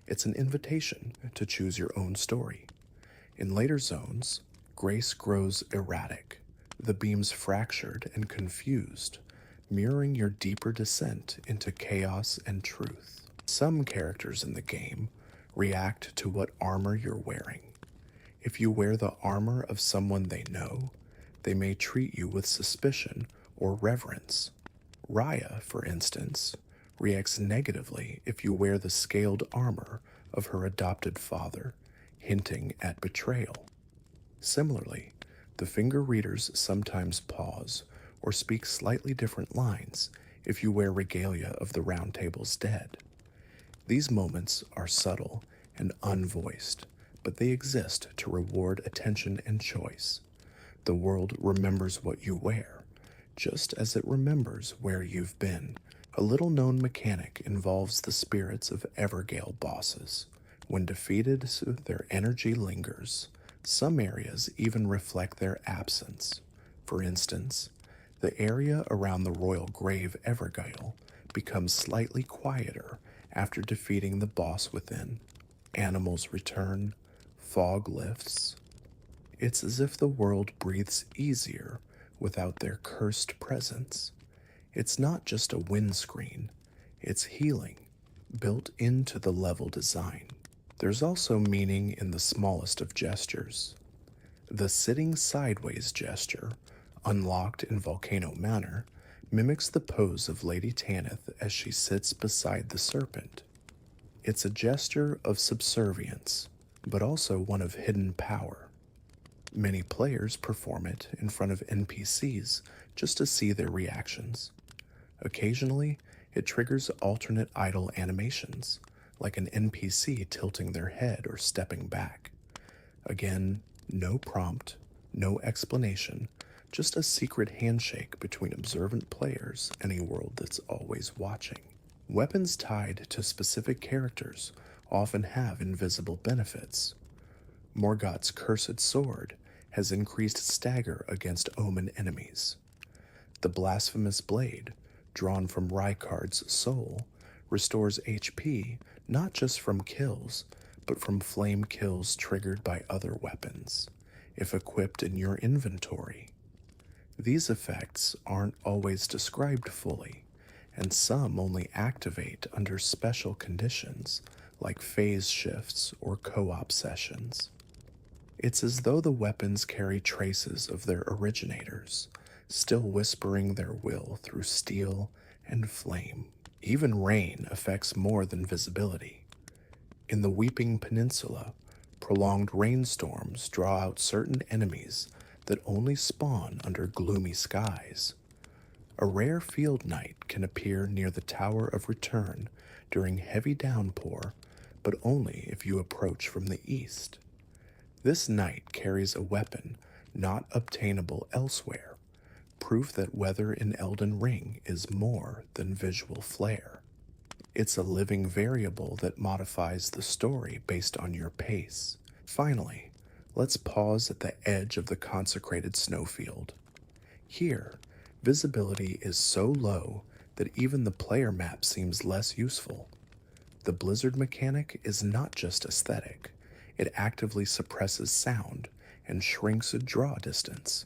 It's an invitation to choose your own story. In later zones, grace grows erratic, the beams fractured and confused, mirroring your deeper descent into chaos and truth. Some characters in the game react to what armor you're wearing. If you wear the armor of someone they know, they may treat you with suspicion or reverence. Raya, for instance, reacts negatively if you wear the scaled armor of her adopted father, hinting at betrayal. Similarly, the finger readers sometimes pause or speak slightly different lines if you wear regalia of the Round Table's dead. These moments are subtle and unvoiced, but they exist to reward attention and choice. The world remembers what you wear, just as it remembers where you've been. A little-known mechanic involves the spirits of Evergale bosses. When defeated, their energy lingers. Some areas even reflect their absence. For instance, the area around the royal grave Evergale becomes slightly quieter after defeating the boss within. Animals return, fog lifts. It's as if the world breathes easier without their cursed presence. It's not just a windscreen, it's healing, built into the level design. There's also meaning in the smallest of gestures. The sitting sideways gesture, unlocked in Volcano Manor, mimics the pose of Lady Tanith as she sits beside the serpent. It's a gesture of subservience, but also one of hidden power. Many players perform it in front of NPCs just to see their reactions. Occasionally, it triggers alternate idle animations, like an NPC tilting their head or stepping back. Again, no prompt, no explanation, just a secret handshake between observant players and a world that's always watching. Weapons tied to specific characters often have invisible benefits. Morgott's cursed sword has increased stagger against omen enemies. The blasphemous blade, drawn from Rykard's soul, restores HP not just from kills, but from flame kills triggered by other weapons, if equipped in your inventory. These effects aren't always described fully, and some only activate under special conditions like phase shifts or co-op sessions. It's as though the weapons carry traces of their originators, still whispering their will through steel and flame. Even rain affects more than visibility. In the Weeping Peninsula, prolonged rainstorms draw out certain enemies that only spawn under gloomy skies. A rare field knight can appear near the Tower of Return during heavy downpour, but only if you approach from the east. This knight carries a weapon not obtainable elsewhere, proof that weather in Elden Ring is more than visual flair. It's a living variable that modifies the story based on your pace. Finally, let's pause at the edge of the consecrated snowfield. Here, visibility is so low that even the player map seems less useful. The blizzard mechanic is not just aesthetic, it actively suppresses sound and shrinks a draw distance.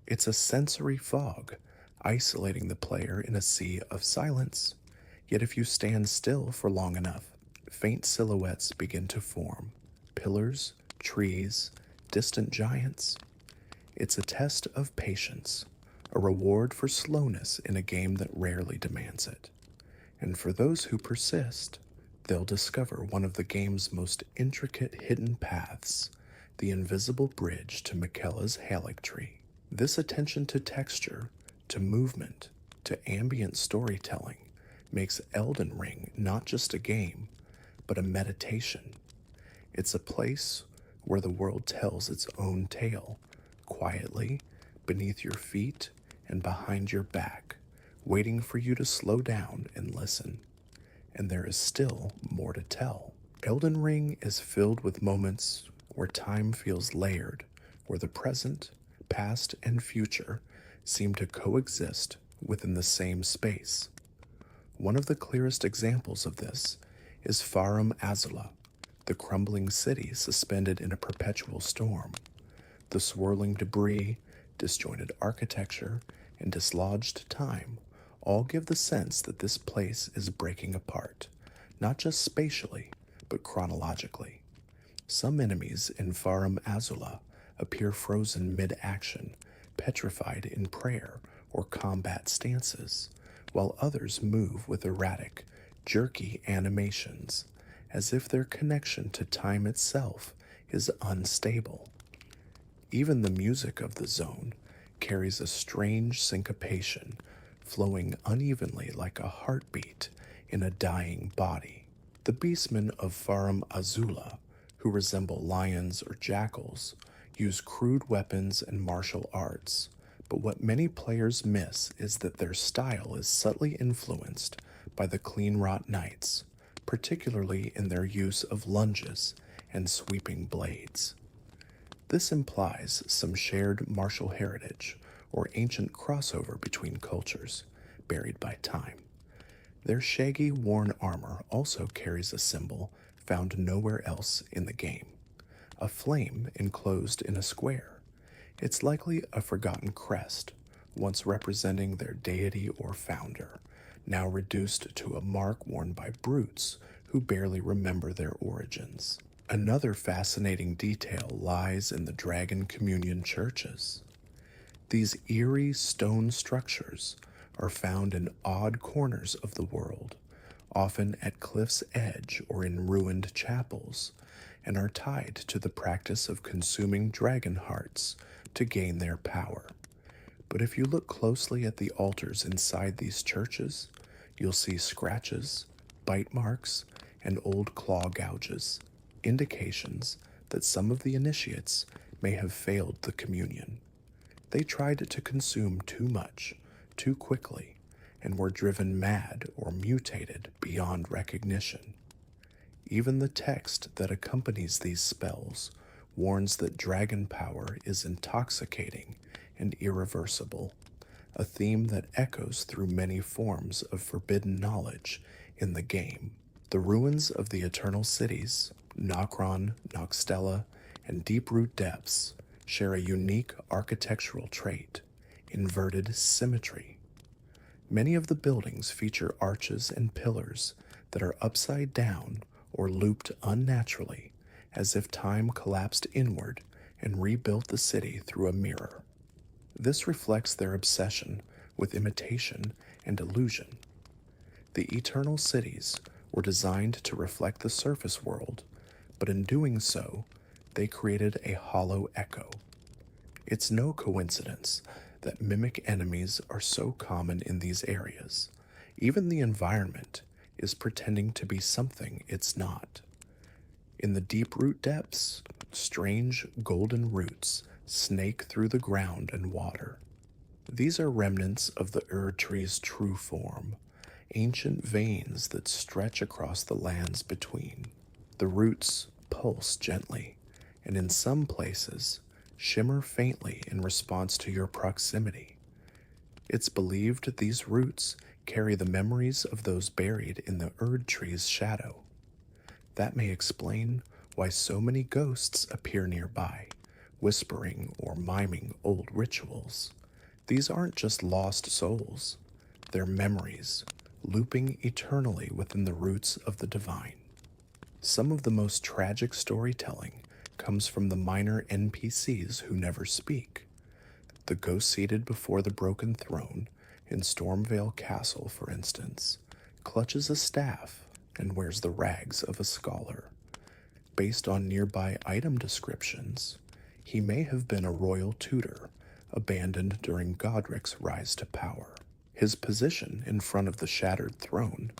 It's a sensory fog, isolating the player in a sea of silence. Yet if you stand still for long enough, faint silhouettes begin to form. Pillars, trees, distant giants. It's a test of patience, a reward for slowness in a game that rarely demands it. And for those who persist, they'll discover one of the game's most intricate hidden paths, the invisible bridge to Miquella's Haligtree. This attention to texture, to movement, to ambient storytelling makes Elden Ring not just a game, but a meditation. It's a place where the world tells its own tale, quietly, beneath your feet and behind your back, waiting for you to slow down and listen. And there is still more to tell. Elden Ring is filled with moments where time feels layered, where the present, past, and future seem to coexist within the same space. One of the clearest examples of this is Farum Azula, the crumbling city suspended in a perpetual storm. The swirling debris, disjointed architecture, and dislodged time all give the sense that this place is breaking apart, not just spatially, but chronologically. Some enemies in Farum Azula appear frozen mid-action, petrified in prayer or combat stances, while others move with erratic, jerky animations, as if their connection to time itself is unstable. Even the music of the zone carries a strange syncopation, flowing unevenly like a heartbeat in a dying body. The beastmen of Farum Azula, who resemble lions or jackals, use crude weapons and martial arts, but what many players miss is that their style is subtly influenced by the clean-wrought knights, particularly in their use of lunges and sweeping blades. This implies some shared martial heritage or ancient crossover between cultures, buried by time. Their shaggy, worn armor also carries a symbol found nowhere else in the game, a flame enclosed in a square. It's likely a forgotten crest, once representing their deity or founder, now reduced to a mark worn by brutes who barely remember their origins. Another fascinating detail lies in the Dragon Communion churches. These eerie stone structures are found in odd corners of the world, often at cliff's edge or in ruined chapels, and are tied to the practice of consuming dragon hearts to gain their power. But if you look closely at the altars inside these churches, you'll see scratches, bite marks, and old claw gouges, indications that some of the initiates may have failed the communion. They tried to consume too much, too quickly, and were driven mad or mutated beyond recognition. Even the text that accompanies these spells warns that dragon power is intoxicating and irreversible, a theme that echoes through many forms of forbidden knowledge in the game. The ruins of the Eternal Cities, Nokron, Nokstella, and Deeproot Depths share a unique architectural trait, inverted symmetry. Many of the buildings feature arches and pillars that are upside down or looped unnaturally, as if time collapsed inward and rebuilt the city through a mirror. This reflects their obsession with imitation and illusion. The Eternal Cities were designed to reflect the surface world, but in doing so, they created a hollow echo. It's no coincidence that mimic enemies are so common in these areas. Even the environment is pretending to be something it's not. In the deep root depths, strange golden roots snake through the ground and water. These are remnants of the Erd tree's true form, ancient veins that stretch across the lands between. The roots pulse gently, and in some places, shimmer faintly in response to your proximity. It's believed these roots carry the memories of those buried in the Erd tree's shadow. That may explain why so many ghosts appear nearby, whispering or miming old rituals. These aren't just lost souls, they're memories, looping eternally within the roots of the divine. Some of the most tragic storytelling comes from the minor NPCs who never speak. The ghost seated before the broken throne in Stormvale Castle, for instance, clutches a staff and wears the rags of a scholar. Based on nearby item descriptions, he may have been a royal tutor, abandoned during Godric's rise to power. His position in front of the shattered throne,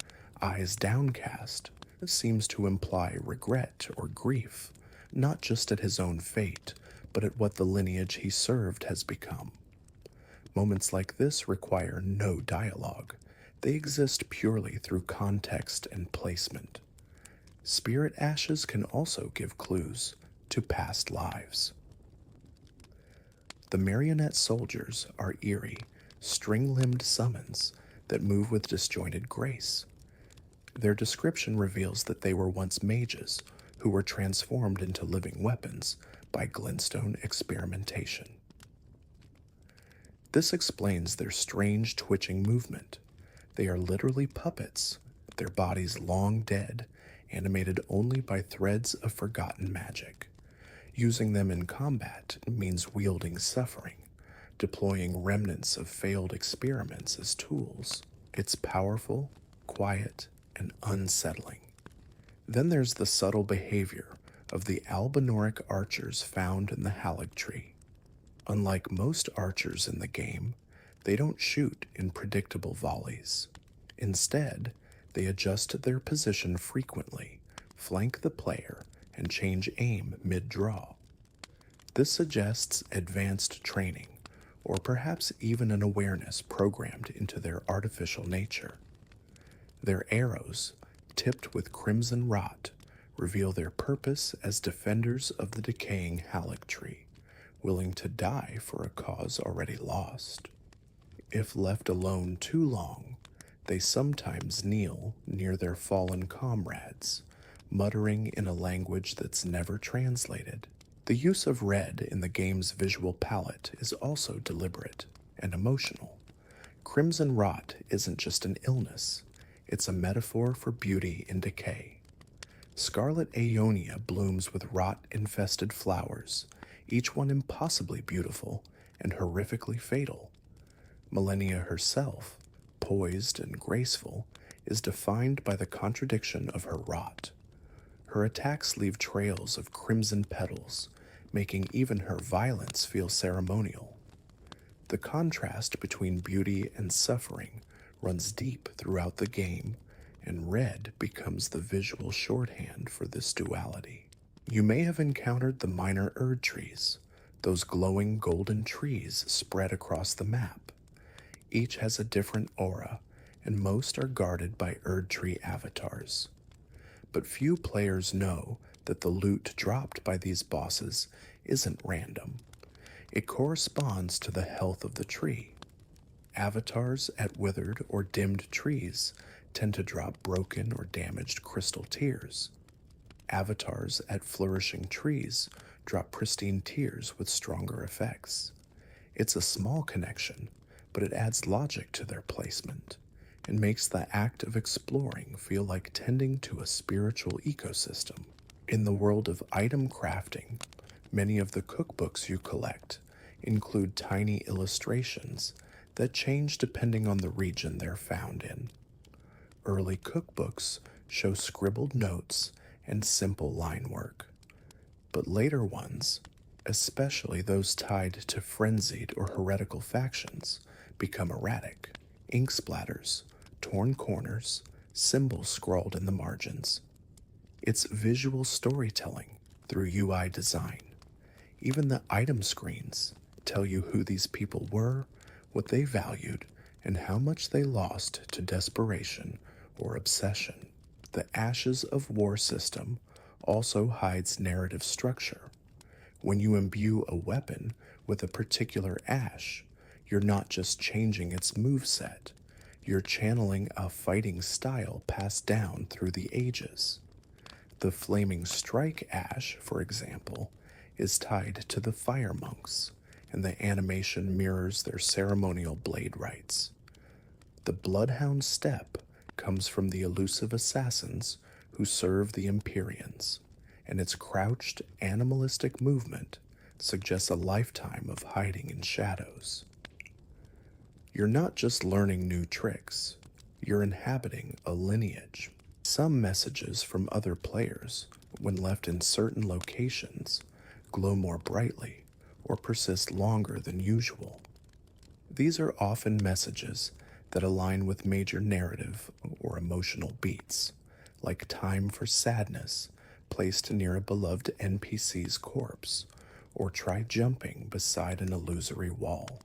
eyes downcast, seems to imply regret or grief, not just at his own fate, but at what the lineage he served has become. Moments like this require no dialogue. They exist purely through context and placement. Spirit ashes can also give clues to past lives. The marionette soldiers are eerie, string-limbed summons that move with disjointed grace. Their description reveals that they were once mages who were transformed into living weapons by glintstone experimentation. This explains their strange twitching movement. They are literally puppets, their bodies long dead, animated only by threads of forgotten magic. Using them in combat means wielding suffering, deploying remnants of failed experiments as tools. It's powerful, quiet, and unsettling. Then there's the subtle behavior of the albinoric archers found in the Halig tree. Unlike most archers in the game, they don't shoot in predictable volleys. Instead, they adjust their position frequently, flank the player, and change aim mid-draw. This suggests advanced training, or perhaps even an awareness programmed into their artificial nature. Their arrows, tipped with crimson rot, reveal their purpose as defenders of the decaying Halig tree, willing to die for a cause already lost. If left alone too long, they sometimes kneel near their fallen comrades, muttering in a language that's never translated. The use of red in the game's visual palette is also deliberate and emotional. Crimson rot isn't just an illness, it's a metaphor for beauty in decay. Scarlet Aeonia blooms with rot-infested flowers, each one impossibly beautiful and horrifically fatal. Millennia herself, poised and graceful, is defined by the contradiction of her rot. Her attacks leave trails of crimson petals, making even her violence feel ceremonial. The contrast between beauty and suffering runs deep throughout the game, and red becomes the visual shorthand for this duality. You may have encountered the minor Erd trees, those glowing golden trees spread across the map. Each has a different aura, and most are guarded by Erd tree avatars. But few players know that the loot dropped by these bosses isn't random. It corresponds to the health of the tree. Avatars at withered or dimmed trees tend to drop broken or damaged crystal tears. Avatars at flourishing trees drop pristine tears with stronger effects. It's a small connection, but it adds logic to their placement and makes the act of exploring feel like tending to a spiritual ecosystem. In the world of item crafting, many of the cookbooks you collect include tiny illustrations that change depending on the region they're found in. Early cookbooks show scribbled notes and simple line work, but later ones, especially those tied to frenzied or heretical factions, become erratic. Ink splatters, torn corners, symbols scrawled in the margins. It's visual storytelling through UI design. Even the item screens tell you who these people were, what they valued, and how much they lost to desperation or obsession. The Ashes of War system also hides narrative structure. When you imbue a weapon with a particular ash, you're not just changing its moveset, you're channeling a fighting style passed down through the ages. The Flaming Strike ash, for example, is tied to the Fire Monks, and the animation mirrors their ceremonial blade rites. The Bloodhound Step comes from the elusive assassins who serve the Empyreans, and its crouched, animalistic movement suggests a lifetime of hiding in shadows. You're not just learning new tricks, you're inhabiting a lineage. Some messages from other players, when left in certain locations, glow more brightly or persist longer than usual. These are often messages that align with major narrative or emotional beats, like time for sadness placed near a beloved NPC's corpse, or try jumping beside an illusory wall.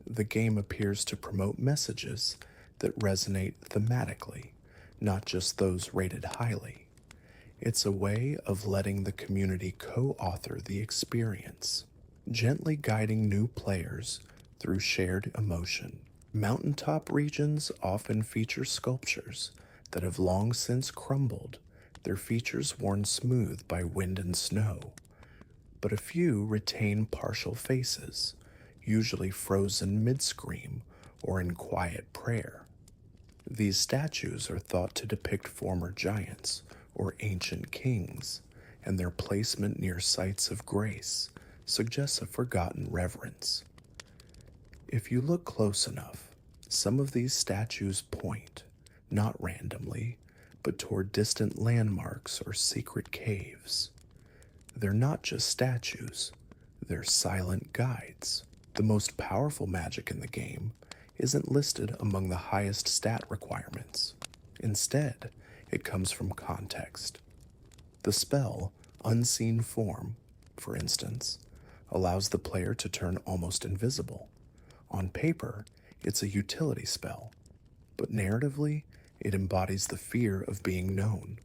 The game appears to promote messages that resonate thematically, not just those rated highly. It's a way of letting the community co-author the experience, gently guiding new players through shared emotion. Mountaintop regions often feature sculptures that have long since crumbled, their features worn smooth by wind and snow, but a few retain partial faces, usually frozen mid-scream or in quiet prayer. These statues are thought to depict former giants or ancient kings, and their placement near sites of grace suggests a forgotten reverence. If you look close enough, some of these statues point, not randomly, but toward distant landmarks or secret caves. They're not just statues, they're silent guides. The most powerful magic in the game isn't listed among the highest stat requirements. Instead, it comes from context. The spell, Unseen Form, for instance, allows the player to turn almost invisible. On paper, it's a utility spell, but narratively, it embodies the fear of being known,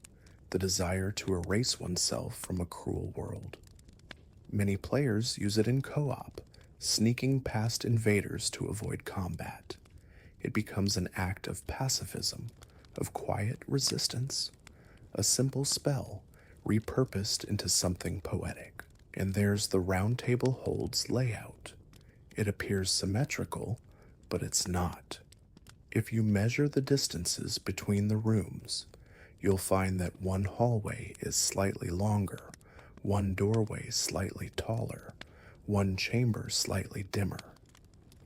the desire to erase oneself from a cruel world. Many players use it in co-op, sneaking past invaders to avoid combat. It becomes an act of pacifism, of quiet resistance, a simple spell repurposed into something poetic. And there's the Round Table Holds layout. It appears symmetrical, but it's not. If you measure the distances between the rooms, you'll find that one hallway is slightly longer, one doorway slightly taller, one chamber slightly dimmer.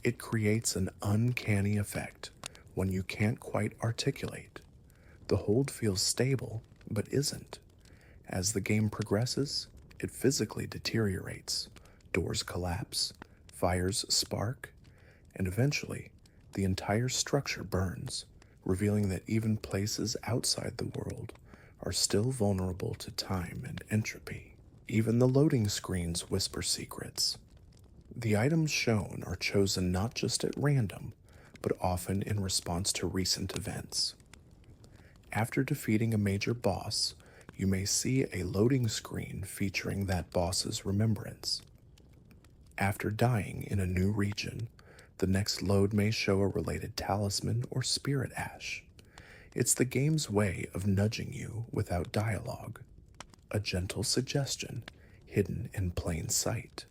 It creates an uncanny effect when you can't quite articulate. The hold feels stable, but isn't. As the game progresses, it physically deteriorates. Doors collapse, fires spark, and eventually, the entire structure burns, revealing that even places outside the world are still vulnerable to time and entropy. Even the loading screens whisper secrets. The items shown are chosen not just at random, but often in response to recent events. After defeating a major boss, you may see a loading screen featuring that boss's remembrance. After dying in a new region, the next load may show a related talisman or spirit ash. It's the game's way of nudging you without dialogue, a gentle suggestion hidden in plain sight.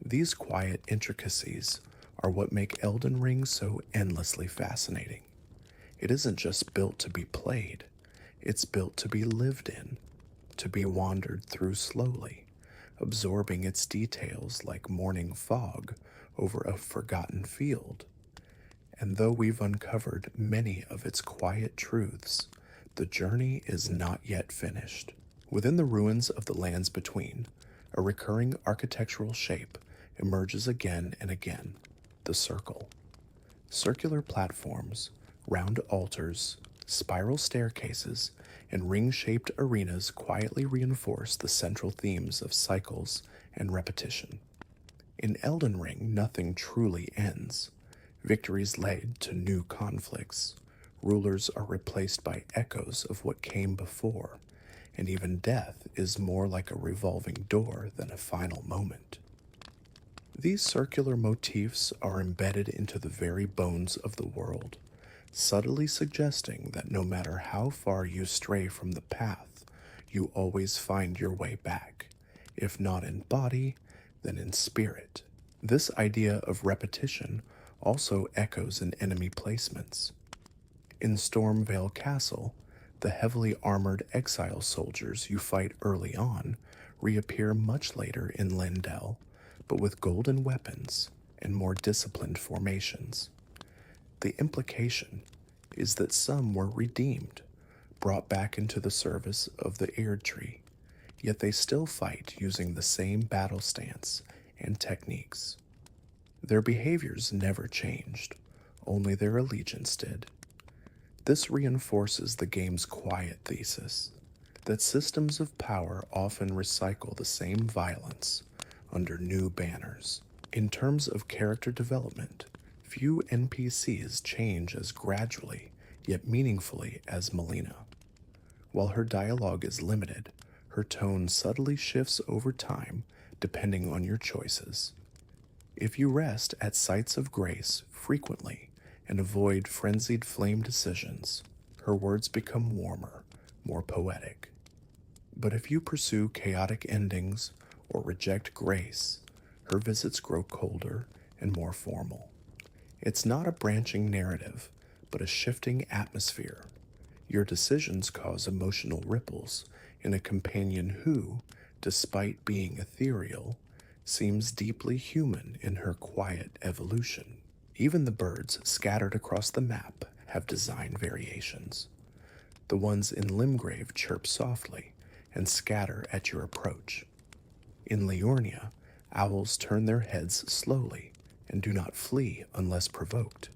These quiet intricacies are what make Elden Ring so endlessly fascinating. It isn't just built to be played, it's built to be lived in, to be wandered through slowly, absorbing its details like morning fog over a forgotten field. And though we've uncovered many of its quiet truths, the journey is not yet finished. Within the ruins of the lands between, A recurring architectural shape emerges again and again: the circle. Circular platforms, round altars, spiral staircases, and ring-shaped arenas quietly reinforce the central themes of cycles and repetition. In Elden Ring, nothing truly ends. Victories lead to new conflicts. Rulers are replaced by echoes of what came before, and even death is more like a revolving door than a final moment. These circular motifs are embedded into the very bones of the world, subtly suggesting that no matter how far you stray from the path, you always find your way back, if not in body, then in spirit. This idea of repetition also echoes in enemy placements. In Stormvale Castle, the heavily armored exile soldiers you fight early on reappear much later in Lindell, but with golden weapons and more disciplined formations. The implication is that some were redeemed, brought back into the service of the Erdtree, yet they still fight using the same battle stance and techniques. Their behaviors never changed, only their allegiance did. This reinforces the game's quiet thesis that systems of power often recycle the same violence under new banners. In terms of character development, few NPCs change as gradually yet meaningfully as Melina. While her dialogue is limited, her tone subtly shifts over time depending on your choices. If you rest at sites of grace frequently and avoid frenzied flame decisions, her words become warmer, more poetic. But if you pursue chaotic endings or reject grace, her visits grow colder and more formal. It's not a branching narrative, but a shifting atmosphere. Your decisions cause emotional ripples in a companion who, despite being ethereal, seems deeply human in her quiet evolution. Even the birds scattered across the map have design variations. The ones in Limgrave chirp softly and scatter at your approach. In Liurnia, owls turn their heads slowly and do not flee unless provoked.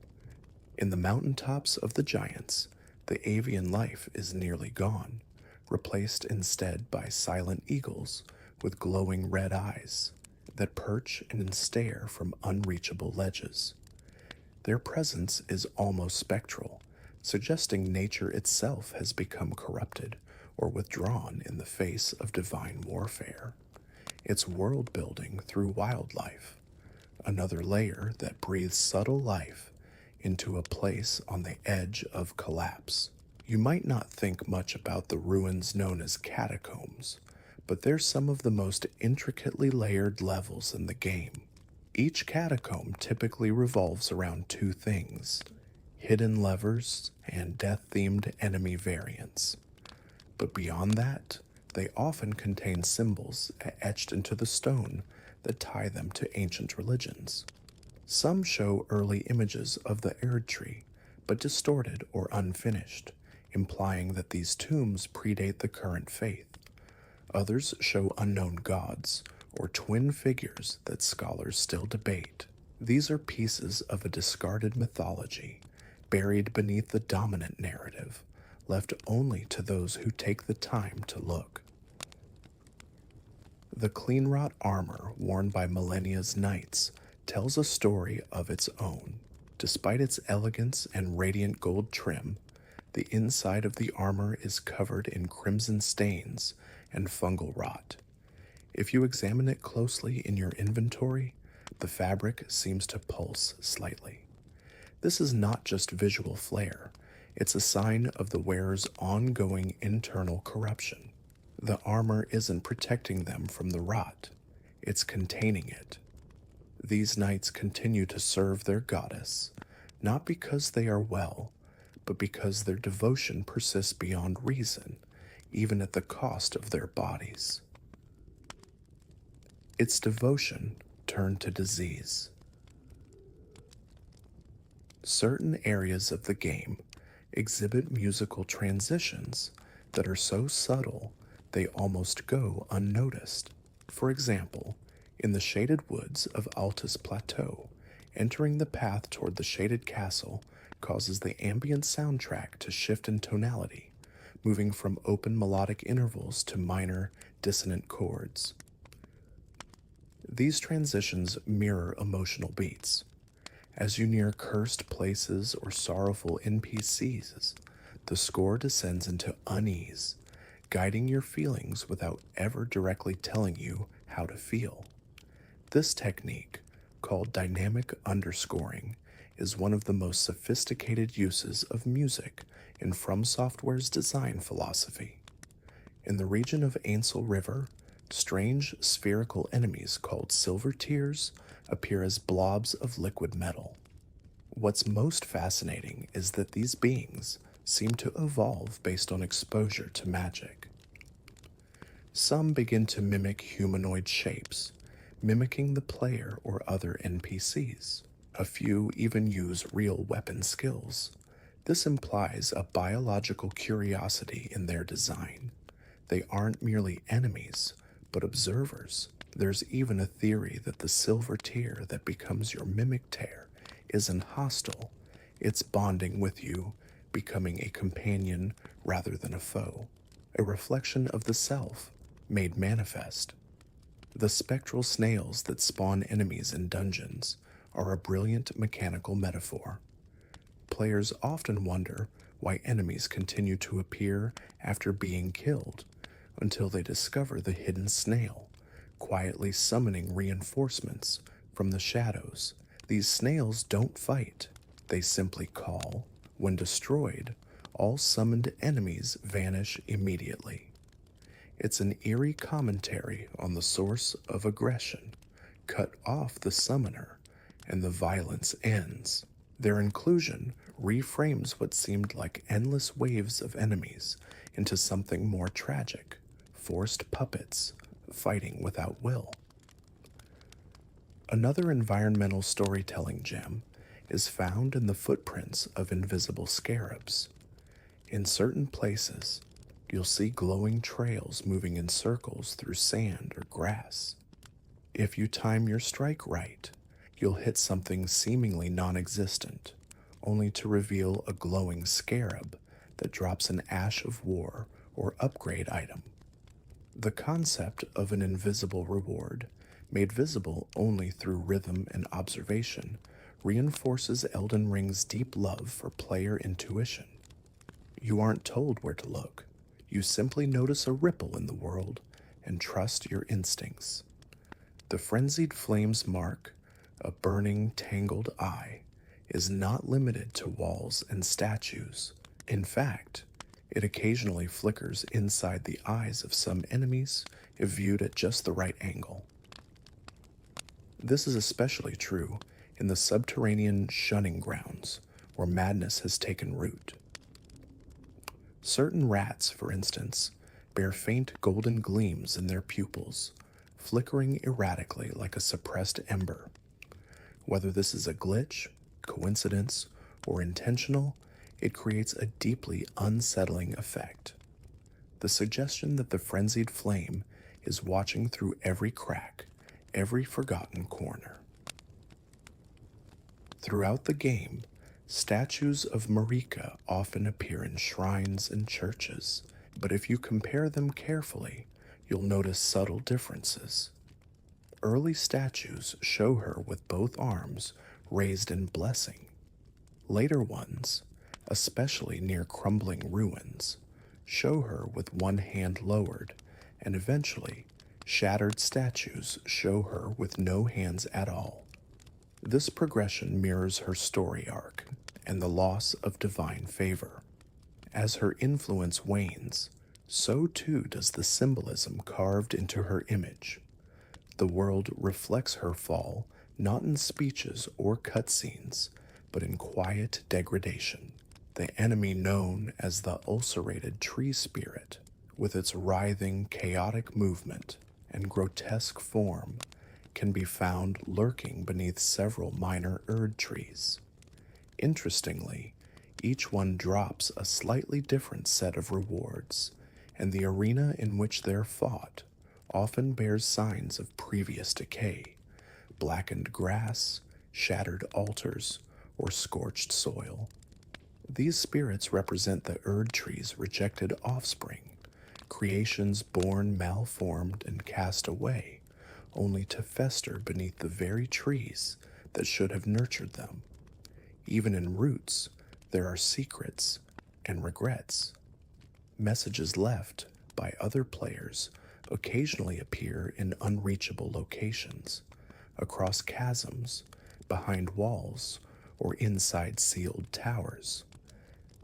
In the mountaintops of the giants, the avian life is nearly gone, replaced instead by silent eagles with glowing red eyes that perch and stare from unreachable ledges. Their presence is almost spectral, suggesting nature itself has become corrupted or withdrawn in the face of divine warfare. It's world building through wildlife, another layer that breathes subtle life into a place on the edge of collapse. You might not think much about the ruins known as catacombs, but they're some of the most intricately layered levels in the game. Each catacomb typically revolves around two things: hidden levers and death-themed enemy variants. But beyond that, they often contain symbols etched into the stone that tie them to ancient religions. Some show early images of the Erdtree, but distorted or unfinished, implying that these tombs predate the current faith. Others show unknown gods, or twin figures that scholars still debate. These are pieces of a discarded mythology, buried beneath the dominant narrative, left only to those who take the time to look. The clean-wrought armor worn by Millennia's knights tells a story of its own. Despite its elegance and radiant gold trim, the inside of the armor is covered in crimson stains and fungal rot. If you examine it closely in your inventory, the fabric seems to pulse slightly. This is not just visual flair, it's a sign of the wearer's ongoing internal corruption. The armor isn't protecting them from the rot, it's containing it. These knights continue to serve their goddess, not because they are well, but because their devotion persists beyond reason, even at the cost of their bodies. Its devotion turned to disease. Certain areas of the game exhibit musical transitions that are so subtle they almost go unnoticed. For example, in the shaded woods of Altus Plateau, entering the path toward the shaded castle causes the ambient soundtrack to shift in tonality, moving from open melodic intervals to minor, dissonant chords. These transitions mirror emotional beats. As you near cursed places or sorrowful NPCs, the score descends into unease, guiding your feelings without ever directly telling you how to feel. This technique, called dynamic underscoring, is one of the most sophisticated uses of music in FromSoftware's design philosophy. In the region of Ainsel River, strange spherical enemies called silver tears appear as blobs of liquid metal. What's most fascinating is that these beings seem to evolve based on exposure to magic. Some begin to mimic humanoid shapes, mimicking the player or other NPCs. A few even use real weapon skills. This implies a biological curiosity in their design. They aren't merely enemies, but observers. There's even a theory that the silver tear that becomes your mimic tear isn't hostile. It's bonding with you, becoming a companion rather than a foe, a reflection of the self made manifest. The spectral snails that spawn enemies in dungeons are a brilliant mechanical metaphor. Players often wonder why enemies continue to appear after being killed until they discover the hidden snail, quietly summoning reinforcements from the shadows. These snails don't fight, they simply call. When destroyed, all summoned enemies vanish immediately. It's an eerie commentary on the source of aggression. Cut off the summoner, and the violence ends. Their inclusion reframes what seemed like endless waves of enemies into something more tragic, forced puppets fighting without will. Another environmental storytelling gem is found in the footprints of invisible scarabs. In certain places, you'll see glowing trails moving in circles through sand or grass. If you time your strike right, you'll hit something seemingly non-existent, only to reveal a glowing scarab that drops an ash of war or upgrade item. The concept of an invisible reward, made visible only through rhythm and observation, reinforces Elden Ring's deep love for player intuition. You aren't told where to look. You simply notice a ripple in the world and trust your instincts. The frenzied flame's mark, a burning, tangled eye, is not limited to walls and statues. In fact, it occasionally flickers inside the eyes of some enemies if viewed at just the right angle. This is especially true in the subterranean shunning grounds where madness has taken root. Certain rats, for instance, bear faint golden gleams in their pupils, flickering erratically like a suppressed ember. Whether this is a glitch, coincidence, or intentional, it creates a deeply unsettling effect. The suggestion that the frenzied flame is watching through every crack, every forgotten corner. Throughout the game, statues of Marika often appear in shrines and churches, but if you compare them carefully, you'll notice subtle differences. Early statues show her with both arms raised in blessing. Later ones, especially near crumbling ruins, show her with one hand lowered, and eventually, shattered statues show her with no hands at all. This progression mirrors her story arc and the loss of divine favor. As her influence wanes, so too does the symbolism carved into her image. The world reflects her fall not in speeches or cutscenes, but in quiet degradation. The enemy known as the ulcerated tree spirit, with its writhing, chaotic movement and grotesque form, can be found lurking beneath several minor Erd trees. Interestingly, each one drops a slightly different set of rewards, and the arena in which they're fought often bears signs of previous decay: blackened grass, shattered altars, or scorched soil. These spirits represent the Erd tree's rejected offspring, creations born malformed and cast away, only to fester beneath the very trees that should have nurtured them. Even in roots, there are secrets and regrets. Messages left by other players occasionally appear in unreachable locations, across chasms, behind walls, or inside sealed towers.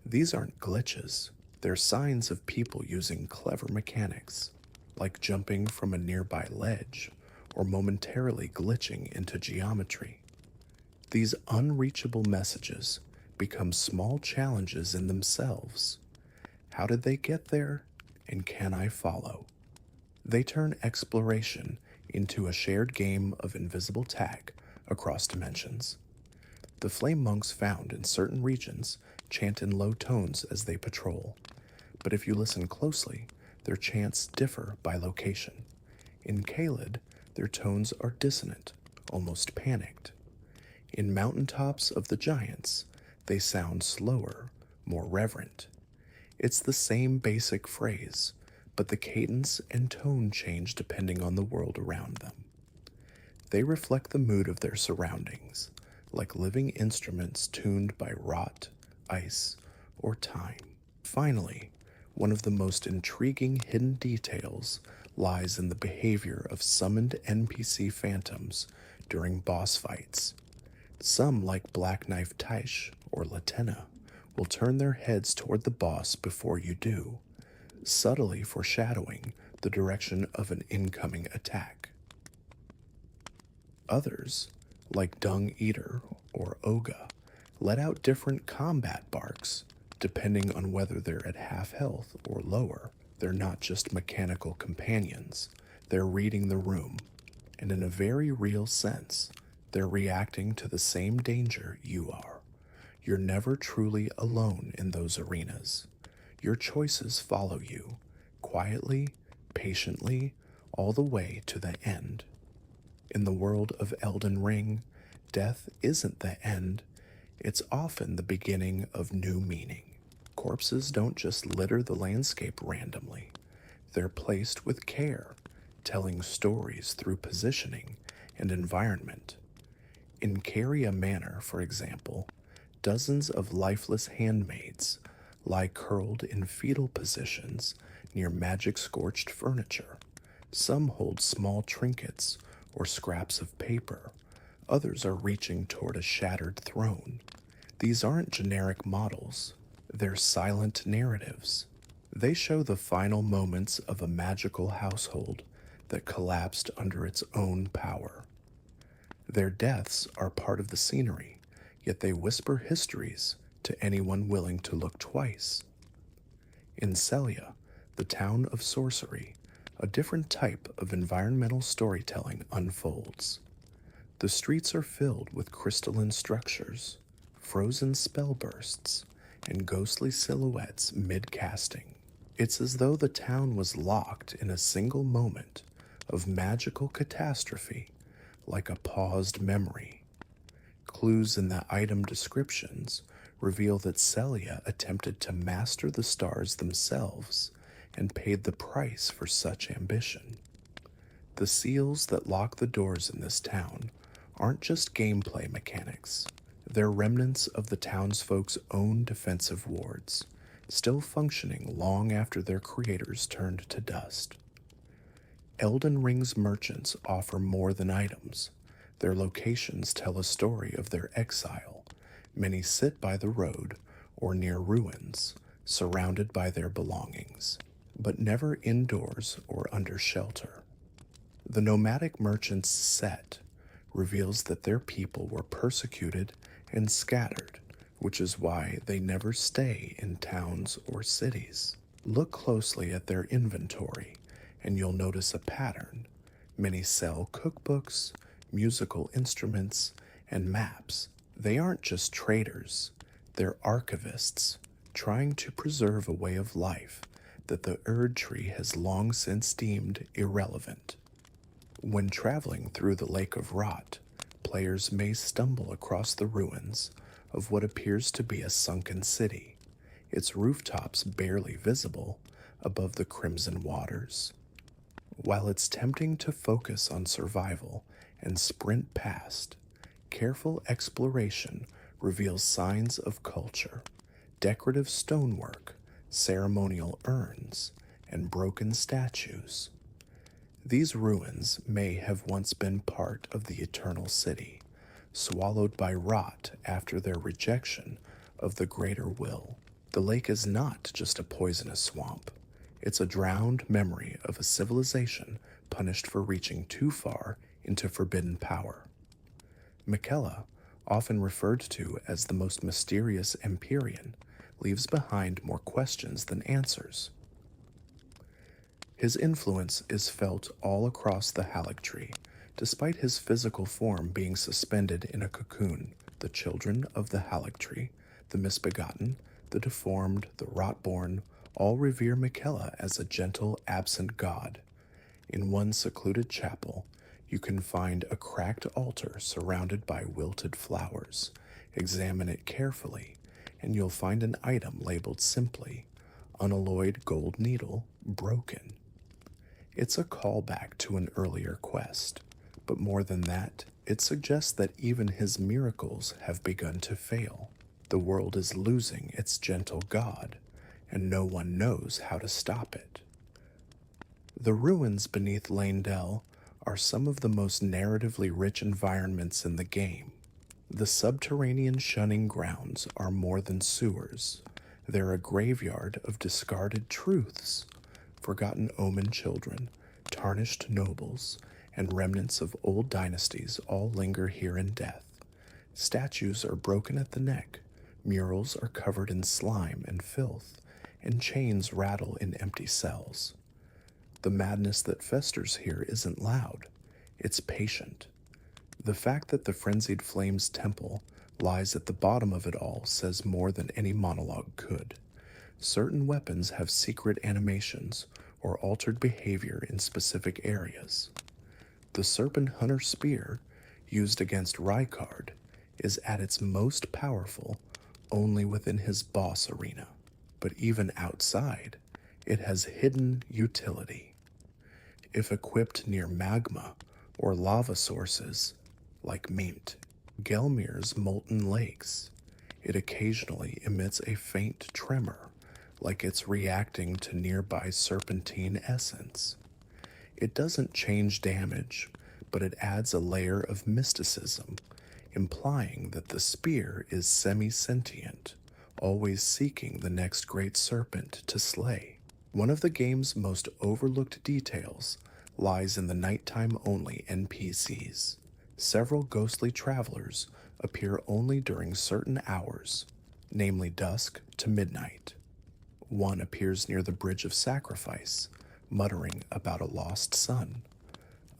These aren't glitches, they're signs of people using clever mechanics, like jumping from a nearby ledge or momentarily glitching into geometry. These unreachable messages become small challenges in themselves. How did they get there, and can I follow? They turn exploration into a shared game of invisible tag across dimensions. The flame monks found in certain regions chant in low tones as they patrol, but if you listen closely, their chants differ by location. In Caelid, their tones are dissonant, almost panicked. In Mountaintops of the Giants, they sound slower, more reverent. It's the same basic phrase, but the cadence and tone change depending on the world around them. They reflect the mood of their surroundings, like living instruments tuned by rot, ice, or time. Finally, one of the most intriguing hidden details lies in the behavior of summoned NPC phantoms during boss fights. Some, like Black Knife Taish or Latenna, will turn their heads toward the boss before you do, subtly foreshadowing the direction of an incoming attack. Others, like Dung Eater or Oga, let out different combat barks, depending on whether they're at half health or lower. They're not just mechanical companions, they're reading the room, and in a very real sense, they're reacting to the same danger you are. You're never truly alone in those arenas. Your choices follow you, quietly, patiently, all the way to the end. In the world of Elden Ring, death isn't the end, it's often the beginning of new meaning. Corpses don't just litter the landscape randomly. They're placed with care, telling stories through positioning and environment. In Caria Manor, for example, dozens of lifeless handmaids lie curled in fetal positions near magic-scorched furniture. Some hold small trinkets or scraps of paper. Others are reaching toward a shattered throne. These aren't generic models. They're silent narratives. They show the final moments of a magical household that collapsed under its own power. Their deaths are part of the scenery, yet they whisper histories to anyone willing to look twice. In Celia, the town of sorcery, a different type of environmental storytelling unfolds. The streets are filled with crystalline structures, frozen spell bursts, and ghostly silhouettes mid-casting. It's as though the town was locked in a single moment of magical catastrophe, like a paused memory. Clues in the item descriptions reveal that Celia attempted to master the stars themselves and paid the price for such ambition. The seals that lock the doors in this town aren't just gameplay mechanics. They're remnants of the townsfolk's own defensive wards, still functioning long after their creators turned to dust. Elden Ring's merchants offer more than items. Their locations tell a story of their exile. Many sit by the road or near ruins, surrounded by their belongings, but never indoors or under shelter. The nomadic merchant's set reveals that their people were persecuted and scattered, which is why they never stay in towns or cities. Look closely at their inventory, and you'll notice a pattern. Many sell cookbooks, musical instruments, and maps. They aren't just traders, they're archivists, trying to preserve a way of life that the Erd Tree has long since deemed irrelevant. When traveling through the Lake of Rot, players may stumble across the ruins of what appears to be a sunken city, its rooftops barely visible above the crimson waters. While it's tempting to focus on survival and sprint past, careful exploration reveals signs of culture, decorative stonework, ceremonial urns, and broken statues. These ruins may have once been part of the Eternal City, swallowed by rot after their rejection of the greater will. The lake is not just a poisonous swamp. It's a drowned memory of a civilization punished for reaching too far into forbidden power. Miquella, often referred to as the most mysterious Empyrean, leaves behind more questions than answers. His influence is felt all across the Haligtree, despite his physical form being suspended in a cocoon. The children of the Haligtree, the misbegotten, the deformed, the rotborn, all revere Miquella as a gentle, absent god. In one secluded chapel, you can find a cracked altar surrounded by wilted flowers. Examine it carefully, and you'll find an item labeled simply, unalloyed gold needle, broken. It's a callback to an earlier quest, but more than that, it suggests that even his miracles have begun to fail. The world is losing its gentle god, and no one knows how to stop it. The ruins beneath Lanedell are some of the most narratively rich environments in the game. The subterranean shunning grounds are more than sewers. They're a graveyard of discarded truths, forgotten omen children, tarnished nobles, and remnants of old dynasties all linger here in death. Statues are broken at the neck, murals are covered in slime and filth, and chains rattle in empty cells. The madness that festers here isn't loud, it's patient. The fact that the Frenzied Flames temple lies at the bottom of it all says more than any monologue could. Certain weapons have secret animations or altered behavior in specific areas. The Serpent Hunter spear, used against Rykard, is at its most powerful only within his boss arena, but even outside, it has hidden utility. If equipped near magma or lava sources, like Mint, Gelmir's molten lakes, it occasionally emits a faint tremor, like it's reacting to nearby serpentine essence. It doesn't change damage, but it adds a layer of mysticism, implying that the spear is semi-sentient, always seeking the next great serpent to slay. One of the game's most overlooked details lies in the nighttime-only NPCs. Several ghostly travelers appear only during certain hours, namely dusk to midnight. One appears near the Bridge of Sacrifice, muttering about a lost son.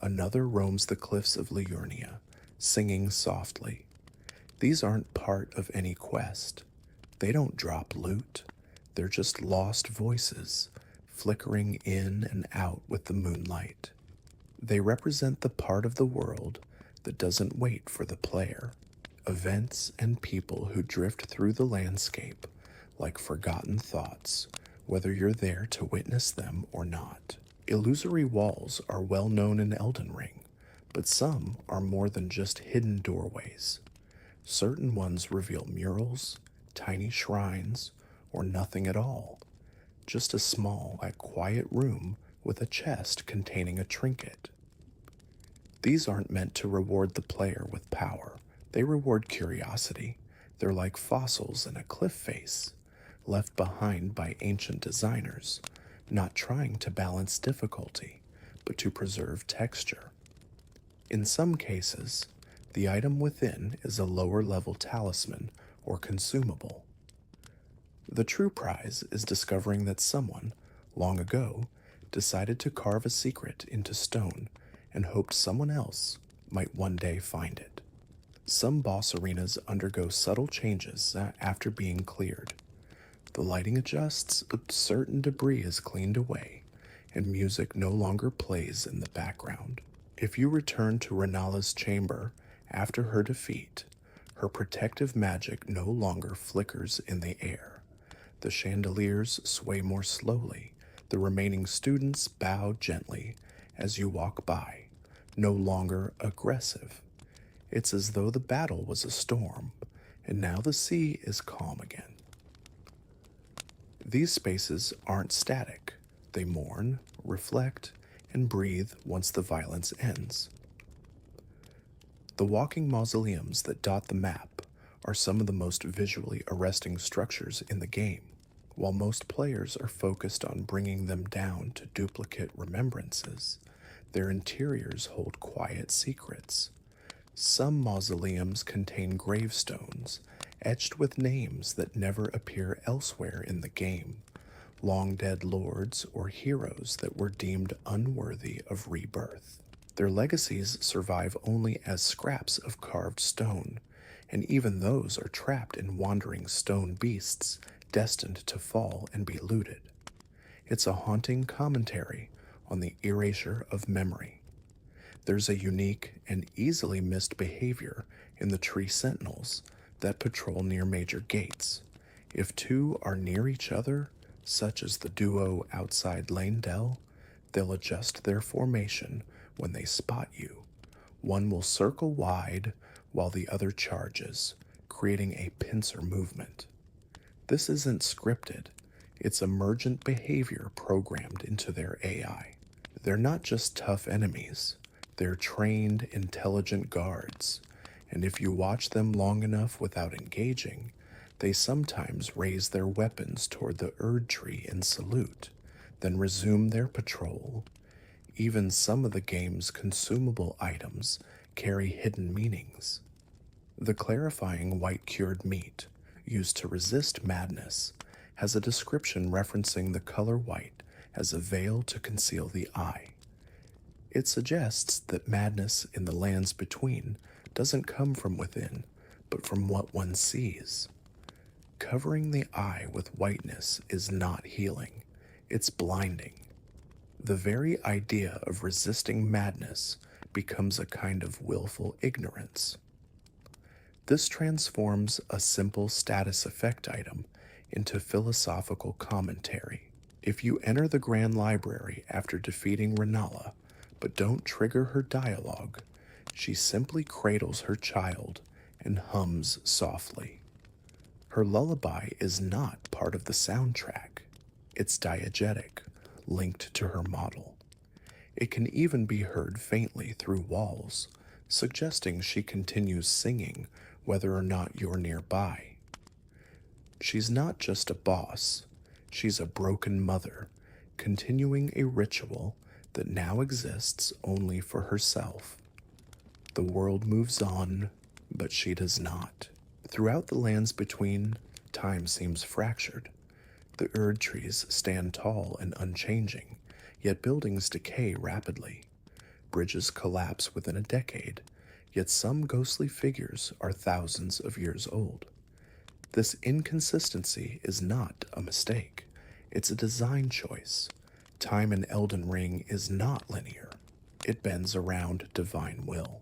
Another roams the cliffs of Liurnia, singing softly. These aren't part of any quest. They don't drop loot. They're just lost voices, flickering in and out with the moonlight. They represent the part of the world that doesn't wait for the player. Events and people who drift through the landscape like forgotten thoughts, whether you're there to witness them or not. Illusory walls are well known in Elden Ring, but some are more than just hidden doorways. Certain ones reveal murals, tiny shrines, or nothing at all. Just a small, quiet room with a chest containing a trinket. These aren't meant to reward the player with power. They reward curiosity. They're like fossils in a cliff face, left behind by ancient designers, not trying to balance difficulty, but to preserve texture. In some cases, the item within is a lower-level talisman or consumable. The true prize is discovering that someone, long ago, decided to carve a secret into stone and hoped someone else might one day find it. Some boss arenas undergo subtle changes after being cleared. The lighting adjusts, certain debris is cleaned away, and music no longer plays in the background. If you return to Renala's chamber after her defeat, her protective magic no longer flickers in the air. The chandeliers sway more slowly. The remaining students bow gently as you walk by, no longer aggressive. It's as though the battle was a storm, and now the sea is calm again. These spaces aren't static. They mourn, reflect, and breathe once the violence ends. The walking mausoleums that dot the map are some of the most visually arresting structures in the game. While most players are focused on bringing them down to duplicate remembrances, their interiors hold quiet secrets. Some mausoleums contain gravestones etched with names that never appear elsewhere in the game, long dead lords or heroes that were deemed unworthy of rebirth. Their legacies survive only as scraps of carved stone, and even those are trapped in wandering stone beasts destined to fall and be looted. It's a haunting commentary on the erasure of memory. There's a unique and easily missed behavior in the tree sentinels that patrol near major gates. If two are near each other, such as the duo outside Lane Dell, they'll adjust their formation when they spot you. One will circle wide while the other charges, creating a pincer movement. This isn't scripted. It's emergent behavior programmed into their AI. They're not just tough enemies. They're trained, intelligent guards, and if you watch them long enough without engaging, they sometimes raise their weapons toward the Erd tree in salute, then resume their patrol. Even some of the game's consumable items carry hidden meanings. The clarifying white cured meat, used to resist madness, has a description referencing the color white as a veil to conceal the eye. It suggests that madness in the lands between doesn't come from within, but from what one sees. Covering the eye with whiteness is not healing, it's blinding. The very idea of resisting madness becomes a kind of willful ignorance. This transforms a simple status effect item into philosophical commentary. If you enter the Grand Library after defeating Renala, but don't trigger her dialogue, she simply cradles her child and hums softly. Her lullaby is not part of the soundtrack. It's diegetic, linked to her model. It can even be heard faintly through walls, suggesting she continues singing whether or not you're nearby. She's not just a boss, she's a broken mother, continuing a ritual that now exists only for herself. The world moves on, but she does not. Throughout the lands between, time seems fractured. The Erd trees stand tall and unchanging, yet buildings decay rapidly. Bridges collapse within a decade, yet some ghostly figures are thousands of years old. This inconsistency is not a mistake. It's a design choice. Time in Elden Ring is not linear. It bends around divine will.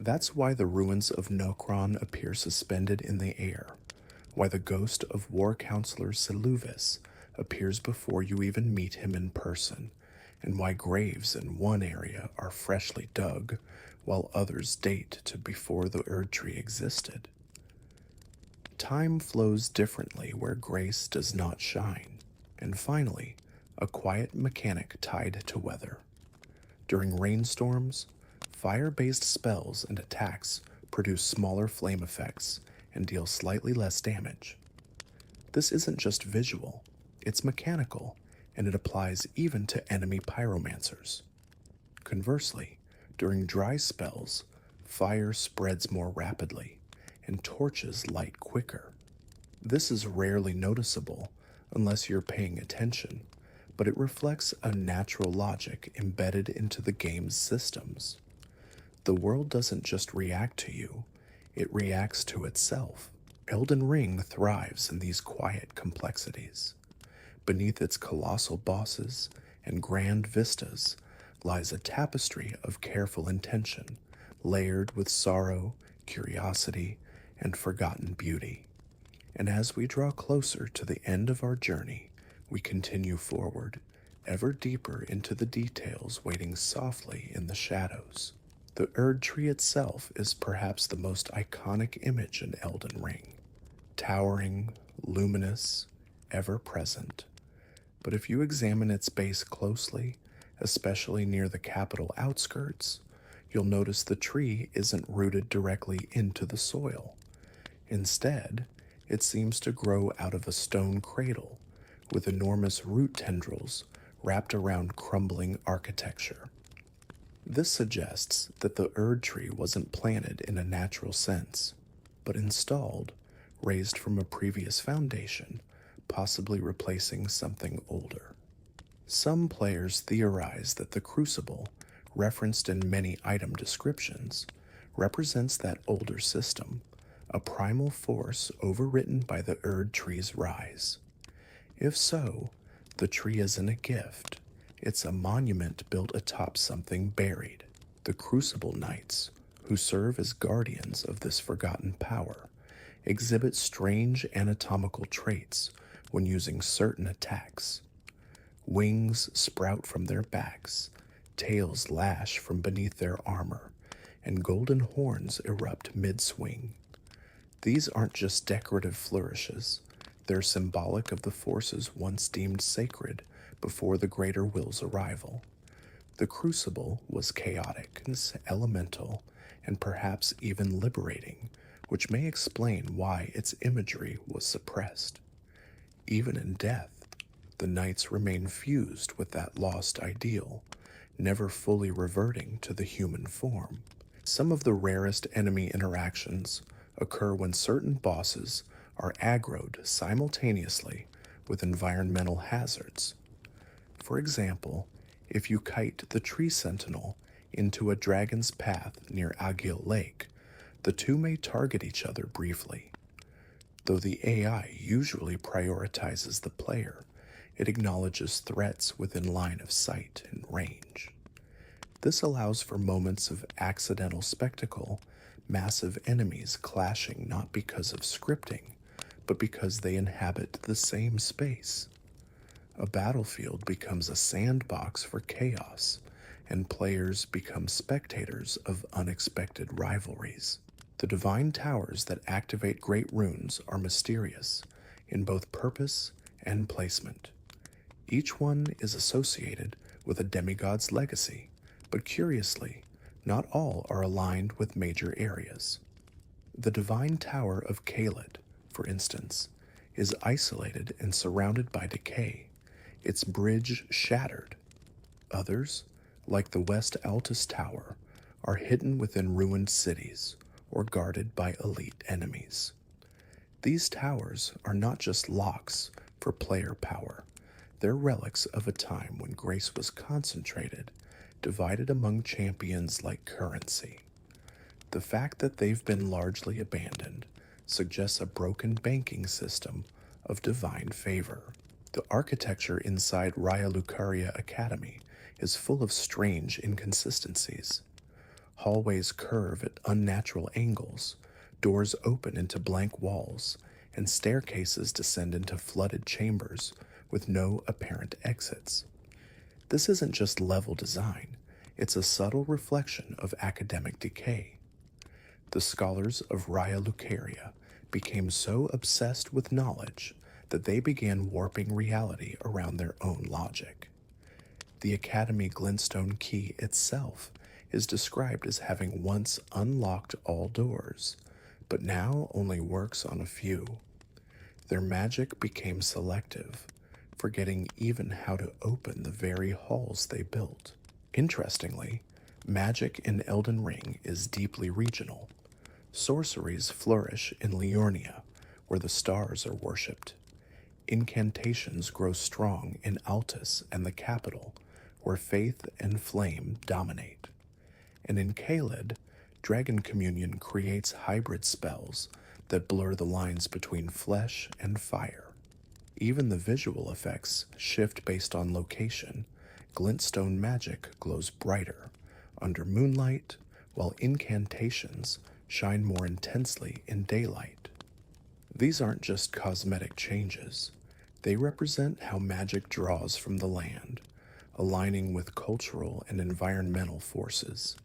That's why the ruins of Nokron appear suspended in the air, why the ghost of War Counselor Seluvis appears before you even meet him in person, and why graves in one area are freshly dug, while others date to before the Erd tree existed. Time flows differently where grace does not shine, and finally, a quiet mechanic tied to weather. During rainstorms, fire-based spells and attacks produce smaller flame effects and deal slightly less damage. This isn't just visual, it's mechanical, and it applies even to enemy pyromancers. Conversely, during dry spells, fire spreads more rapidly, and torches light quicker. This is rarely noticeable unless you're paying attention, but it reflects a natural logic embedded into the game's systems. The world doesn't just react to you, it reacts to itself. Elden Ring thrives in these quiet complexities. Beneath its colossal bosses and grand vistas lies a tapestry of careful intention, layered with sorrow, curiosity, and forgotten beauty. And as we draw closer to the end of our journey, we continue forward, ever deeper into the details waiting softly in the shadows. The Erd Tree itself is perhaps the most iconic image in Elden Ring. Towering, luminous, ever present. But if you examine its base closely, especially near the capital outskirts, you'll notice the tree isn't rooted directly into the soil. Instead, it seems to grow out of a stone cradle, with enormous root tendrils wrapped around crumbling architecture. This suggests that the Erd Tree wasn't planted in a natural sense, but installed, raised from a previous foundation, possibly replacing something older. Some players theorize that the crucible, referenced in many item descriptions, represents that older system, a primal force overwritten by the Erd Tree's rise. If so, the tree isn't a gift. It's a monument built atop something buried. The Crucible Knights, who serve as guardians of this forgotten power, exhibit strange anatomical traits when using certain attacks. Wings sprout from their backs, tails lash from beneath their armor, and golden horns erupt mid-swing. These aren't just decorative flourishes, they're symbolic of the forces once deemed sacred before the Greater Will's arrival. The Crucible was chaotic, elemental, and perhaps even liberating, which may explain why its imagery was suppressed. Even in death, the knights remain fused with that lost ideal, never fully reverting to the human form. Some of the rarest enemy interactions occur when certain bosses are aggroed simultaneously with environmental hazards. For example, if you kite the tree sentinel into a dragon's path near Agil Lake, the two may target each other briefly. Though the AI usually prioritizes the player, it acknowledges threats within line of sight and range. This allows for moments of accidental spectacle, massive enemies clashing not because of scripting, but because they inhabit the same space. A battlefield becomes a sandbox for chaos, and players become spectators of unexpected rivalries. The divine towers that activate great runes are mysterious in both purpose and placement. Each one is associated with a demigod's legacy, but curiously, not all are aligned with major areas. The divine tower of Kaled, for instance, is isolated and surrounded by decay, its bridge shattered. Others, like the West Altus Tower, are hidden within ruined cities or guarded by elite enemies. These towers are not just locks for player power, they're relics of a time when grace was concentrated, divided among champions like currency. The fact that they've been largely abandoned suggests a broken banking system of divine favor. The architecture inside Raya Lucaria Academy is full of strange inconsistencies. Hallways curve at unnatural angles, doors open into blank walls, and staircases descend into flooded chambers with no apparent exits. This isn't just level design, it's a subtle reflection of academic decay. The scholars of Raya Lucaria became so obsessed with knowledge that they began warping reality around their own logic. The Academy Glintstone key itself is described as having once unlocked all doors, but now only works on a few. Their magic became selective, forgetting even how to open the very halls they built. Interestingly, magic in Elden Ring is deeply regional. Sorceries flourish in Liurnia, where the stars are worshipped. Incantations grow strong in Altus and the capital, where faith and flame dominate. And in Kaled, Dragon Communion creates hybrid spells that blur the lines between flesh and fire. Even the visual effects shift based on location. Glintstone magic glows brighter under moonlight, while incantations shine more intensely in daylight. These aren't just cosmetic changes, they represent how magic draws from the land, aligning with cultural and environmental forces.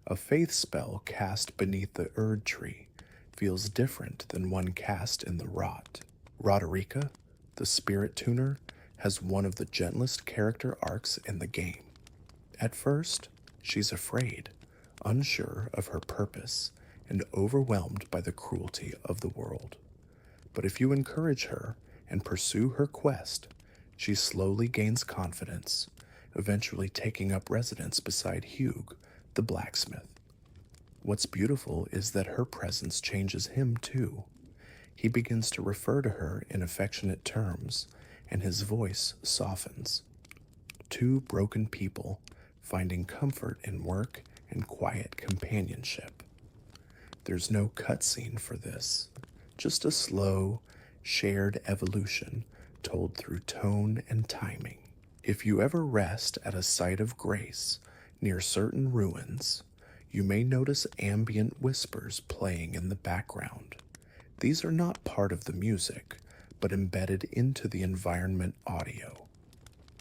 A faith spell cast beneath the Erd tree feels different than one cast in the rot. Roderica, the spirit tuner, has one of the gentlest character arcs in the game. At first, she's afraid, unsure of her purpose, and overwhelmed by the cruelty of the world. But if you encourage her and pursue her quest, she slowly gains confidence, eventually taking up residence beside Hugh, the blacksmith. What's beautiful is that her presence changes him too. He begins to refer to her in affectionate terms, and his voice softens. Two broken people finding comfort in work and quiet companionship. There's no cutscene for this, just a slow, shared evolution told through tone and timing. If you ever rest at a site of grace near certain ruins, you may notice ambient whispers playing in the background. These are not part of the music, but embedded into the environment audio.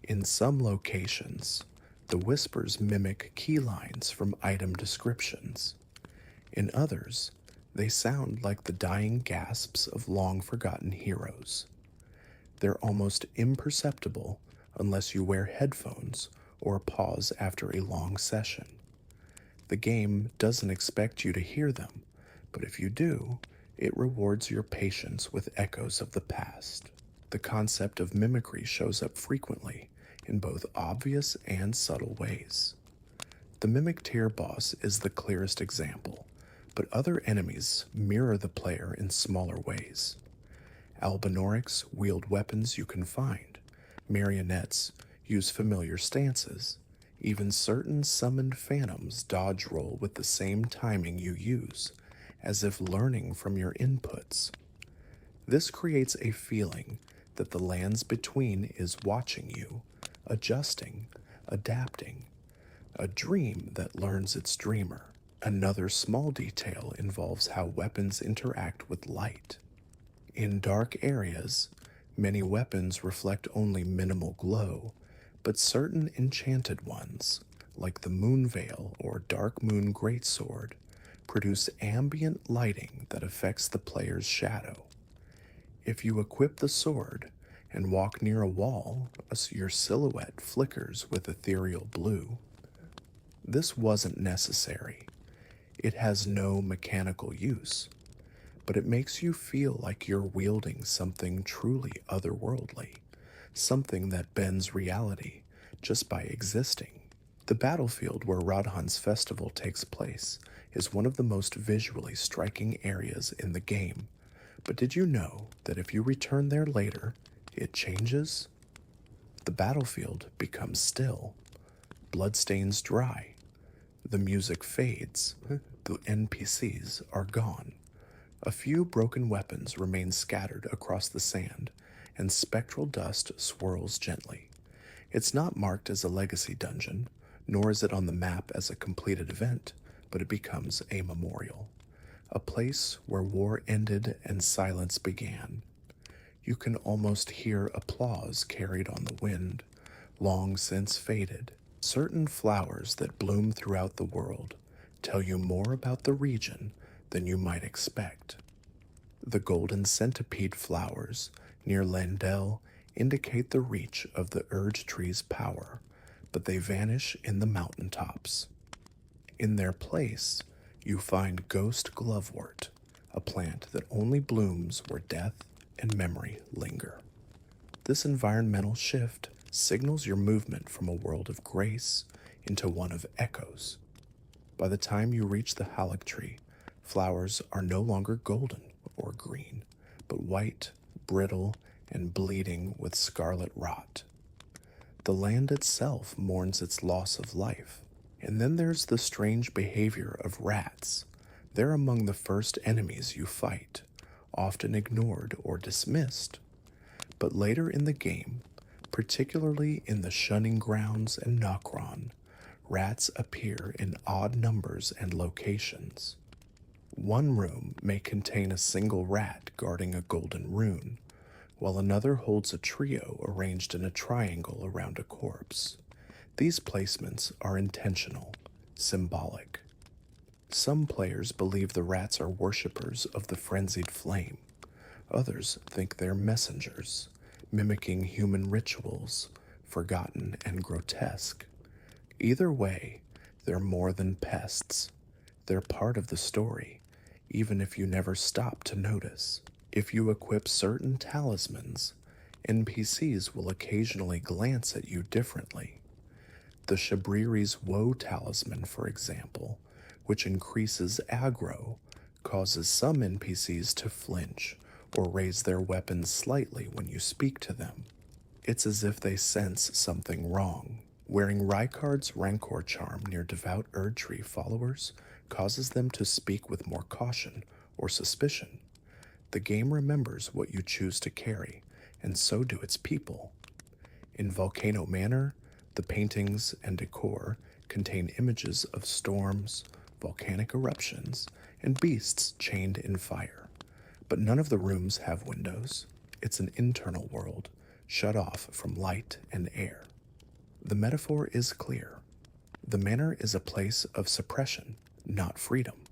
In some locations, the whispers mimic key lines from item descriptions. In others, they sound like the dying gasps of long-forgotten heroes. They're almost imperceptible unless you wear headphones or pause after a long session. The game doesn't expect you to hear them, but if you do, it rewards your patience with echoes of the past. The concept of mimicry shows up frequently in both obvious and subtle ways. The Mimic Tier boss is the clearest example, but other enemies mirror the player in smaller ways. Albinorics wield weapons you can find. Marionettes use familiar stances. Even certain summoned phantoms dodge roll with the same timing you use, as if learning from your inputs. This creates a feeling that the lands between is watching you, adjusting, adapting, a dream that learns its dreamer. Another small detail involves how weapons interact with light. In dark areas, many weapons reflect only minimal glow, but certain enchanted ones, like the Moon Veil or Dark Moon Greatsword, produce ambient lighting that affects the player's shadow. If you equip the sword and walk near a wall, your silhouette flickers with ethereal blue. This wasn't necessary. It has no mechanical use, but it makes you feel like you're wielding something truly otherworldly, something that bends reality just by existing. The battlefield where Radhan's festival takes place is one of the most visually striking areas in the game, but did you know that if you return there later, it changes? The battlefield becomes still, bloodstains dry, the music fades, the NPCs are gone. A few broken weapons remain scattered across the sand, and spectral dust swirls gently. It's not marked as a legacy dungeon, nor is it on the map as a completed event, but it becomes a memorial, a place where war ended and silence began. You can almost hear applause carried on the wind, long since faded. Certain flowers that bloom throughout the world tell you more about the region than you might expect. The golden centipede flowers near Landel indicate the reach of the Erd tree's power, but they vanish in the mountaintops. In their place, you find ghost glovewort, a plant that only blooms where death and memory linger. This environmental shift signals your movement from a world of grace into one of echoes. By the time you reach the Halleck tree, flowers are no longer golden or green, but white, brittle, and bleeding with scarlet rot. The land itself mourns its loss of life. And then there's the strange behavior of rats. They're among the first enemies you fight, often ignored or dismissed. But later in the game, particularly in the Shunning Grounds and Nokron, rats appear in odd numbers and locations. One room may contain a single rat guarding a golden rune, while another holds a trio arranged in a triangle around a corpse. These placements are intentional, symbolic. Some players believe the rats are worshippers of the frenzied flame. Others think they're messengers, mimicking human rituals, forgotten and grotesque. Either way, they're more than pests. They're part of the story, even if you never stop to notice. If you equip certain talismans, NPCs will occasionally glance at you differently. The Shabriri's Woe talisman, for example, which increases aggro, causes some NPCs to flinch or raise their weapons slightly when you speak to them. It's as if they sense something wrong. Wearing Rykard's Rancor charm near devout Erdtree followers causes them to speak with more caution or suspicion. The game remembers what you choose to carry, and so do its people. In Volcano Manor, the paintings and decor contain images of storms, volcanic eruptions, and beasts chained in fire. But none of the rooms have windows. It's an internal world, shut off from light and air. The metaphor is clear. The manor is a place of suppression, not freedom.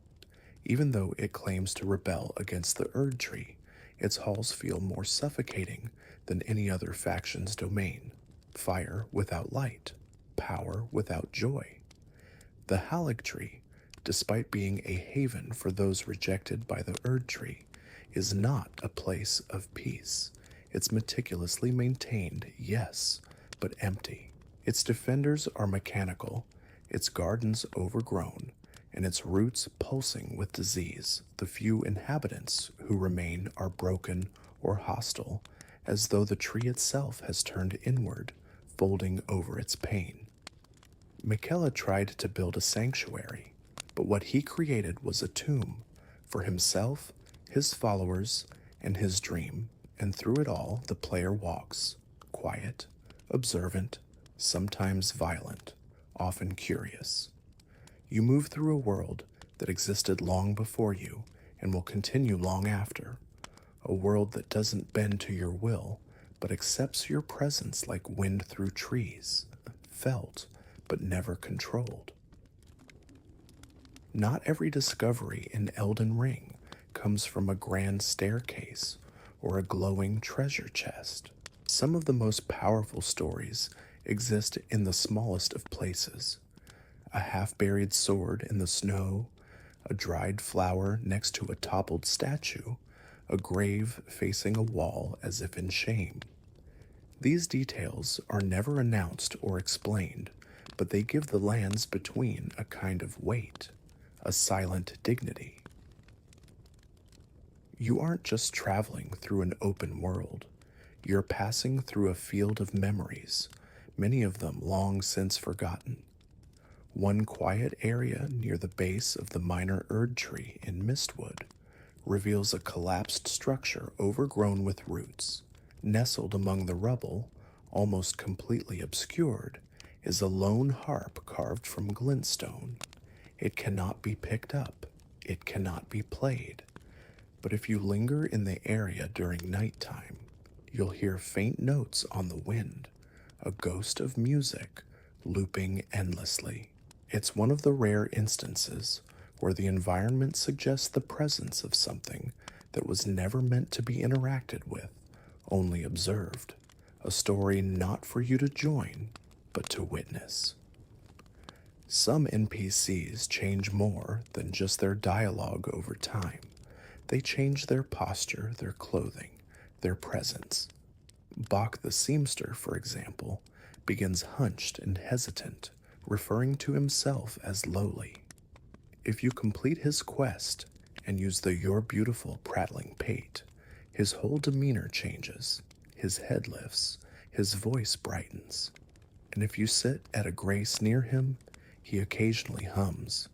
Even though it claims to rebel against the Erdtree, its halls feel more suffocating than any other faction's domain. Fire without light, power without joy. The Haligtree, despite being a haven for those rejected by the Erdtree, is not a place of peace. It's meticulously maintained, yes, but empty. Its defenders are mechanical, its gardens overgrown, and its roots pulsing with disease. The few inhabitants who remain are broken or hostile, as though the tree itself has turned inward, folding over its pain. Miquella tried to build a sanctuary, but what he created was a tomb for himself, his followers, and his dream, and through it all the player walks, quiet, observant, sometimes violent, often curious. You move through a world that existed long before you and will continue long after, a world that doesn't bend to your will, but accepts your presence like wind through trees, felt but never controlled. Not every discovery in Elden Ring comes from a grand staircase or a glowing treasure chest. Some of the most powerful stories exist in the smallest of places. A half-buried sword in the snow, a dried flower next to a toppled statue, a grave facing a wall as if in shame. These details are never announced or explained, but they give the lands between a kind of weight, a silent dignity. You aren't just traveling through an open world. You're passing through a field of memories, many of them long since forgotten. One quiet area near the base of the minor Erdtree in Mistwood reveals a collapsed structure overgrown with roots. Nestled among the rubble, almost completely obscured, is a lone harp carved from glintstone. It cannot be picked up. It cannot be played. But if you linger in the area during nighttime, you'll hear faint notes on the wind, a ghost of music looping endlessly. It's one of the rare instances where the environment suggests the presence of something that was never meant to be interacted with, only observed. A story not for you to join, but to witness. Some NPCs change more than just their dialogue over time. They change their posture, their clothing, their presence. Bach the seamster, for example, begins hunched and hesitant, referring to himself as lowly. If you complete his quest and use the You're Beautiful prattling pate, his whole demeanor changes, his head lifts, his voice brightens. And if you sit at a grace near him, he occasionally hums.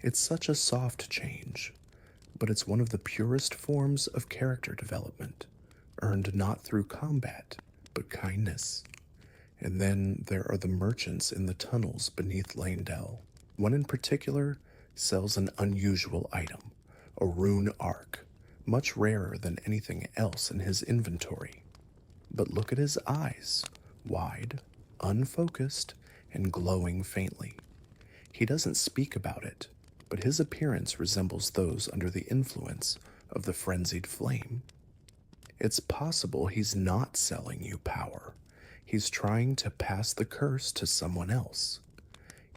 It's such a soft change, but it's one of the purest forms of character development, earned not through combat, but kindness. And then there are the merchants in the tunnels beneath Lanedell. One in particular sells an unusual item, a rune arc, much rarer than anything else in his inventory. But look at his eyes, wide, unfocused, and glowing faintly. He doesn't speak about it, but his appearance resembles those under the influence of the frenzied flame. It's possible he's not selling you power. He's trying to pass the curse to someone else.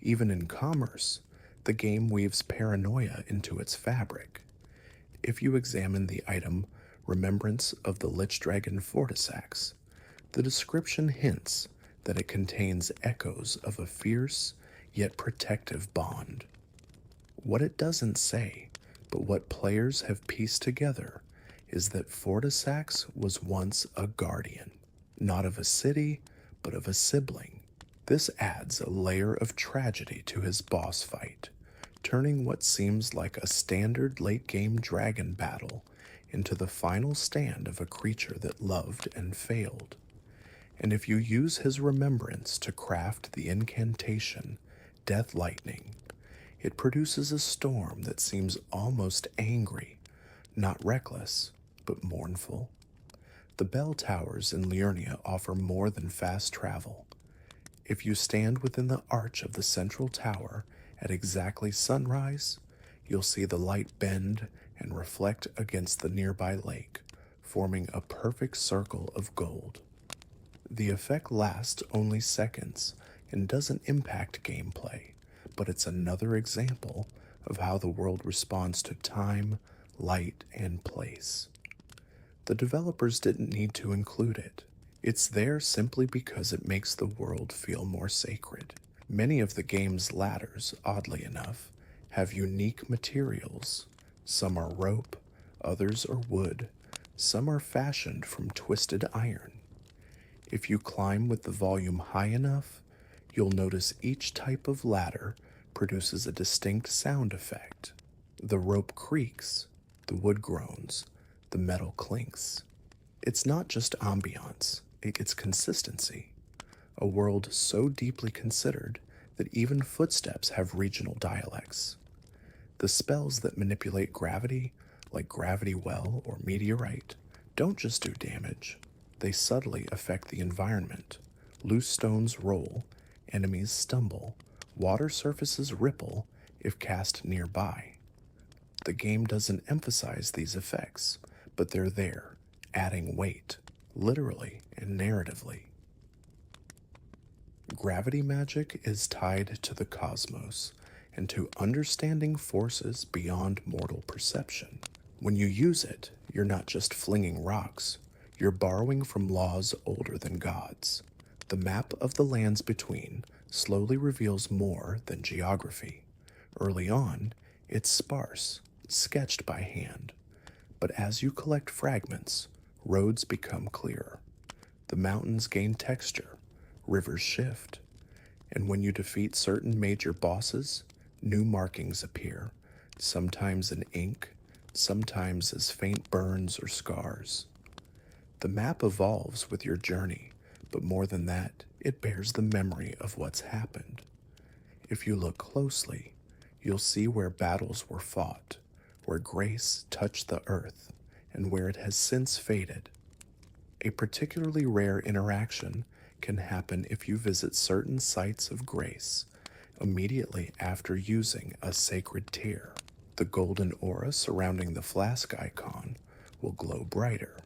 Even in commerce, the game weaves paranoia into its fabric. If you examine the item Remembrance of the Lich Dragon Fortisax, the description hints that it contains echoes of a fierce yet protective bond. What it doesn't say, but what players have pieced together, is that Fortisax was once a guardian, not of a city, but of a sibling. This adds a layer of tragedy to his boss fight, turning what seems like a standard late-game dragon battle into the final stand of a creature that loved and failed. And if you use his remembrance to craft the incantation, Death Lightning, it produces a storm that seems almost angry, not reckless, but mournful. The bell towers in Liurnia offer more than fast travel. If you stand within the arch of the central tower at exactly sunrise, you'll see the light bend and reflect against the nearby lake, forming a perfect circle of gold. The effect lasts only seconds and doesn't impact gameplay, but it's another example of how the world responds to time, light, and place. The developers didn't need to include it. It's there simply because it makes the world feel more sacred. Many of the game's ladders, oddly enough, have unique materials. Some are rope, others are wood, some are fashioned from twisted iron. If you climb with the volume high enough, you'll notice each type of ladder produces a distinct sound effect. The rope creaks, the wood groans, the metal clinks. It's not just ambiance, it's consistency. A world so deeply considered that even footsteps have regional dialects. The spells that manipulate gravity, like Gravity Well or Meteorite, don't just do damage. They subtly affect the environment. Loose stones roll, enemies stumble, water surfaces ripple if cast nearby. The game doesn't emphasize these effects, but they're there, adding weight, literally and narratively. Gravity magic is tied to the cosmos and to understanding forces beyond mortal perception. When you use it, you're not just flinging rocks, you're borrowing from laws older than gods. The map of the lands between slowly reveals more than geography. Early on, it's sparse, sketched by hand. But as you collect fragments, roads become clearer. The mountains gain texture, rivers shift, and when you defeat certain major bosses, new markings appear, sometimes in ink, sometimes as faint burns or scars. The map evolves with your journey, but more than that, it bears the memory of what's happened. If you look closely, you'll see where battles were fought, where grace touched the earth, and where it has since faded. A particularly rare interaction can happen if you visit certain sites of grace immediately after using a sacred tear. The golden aura surrounding the flask icon will glow brighter,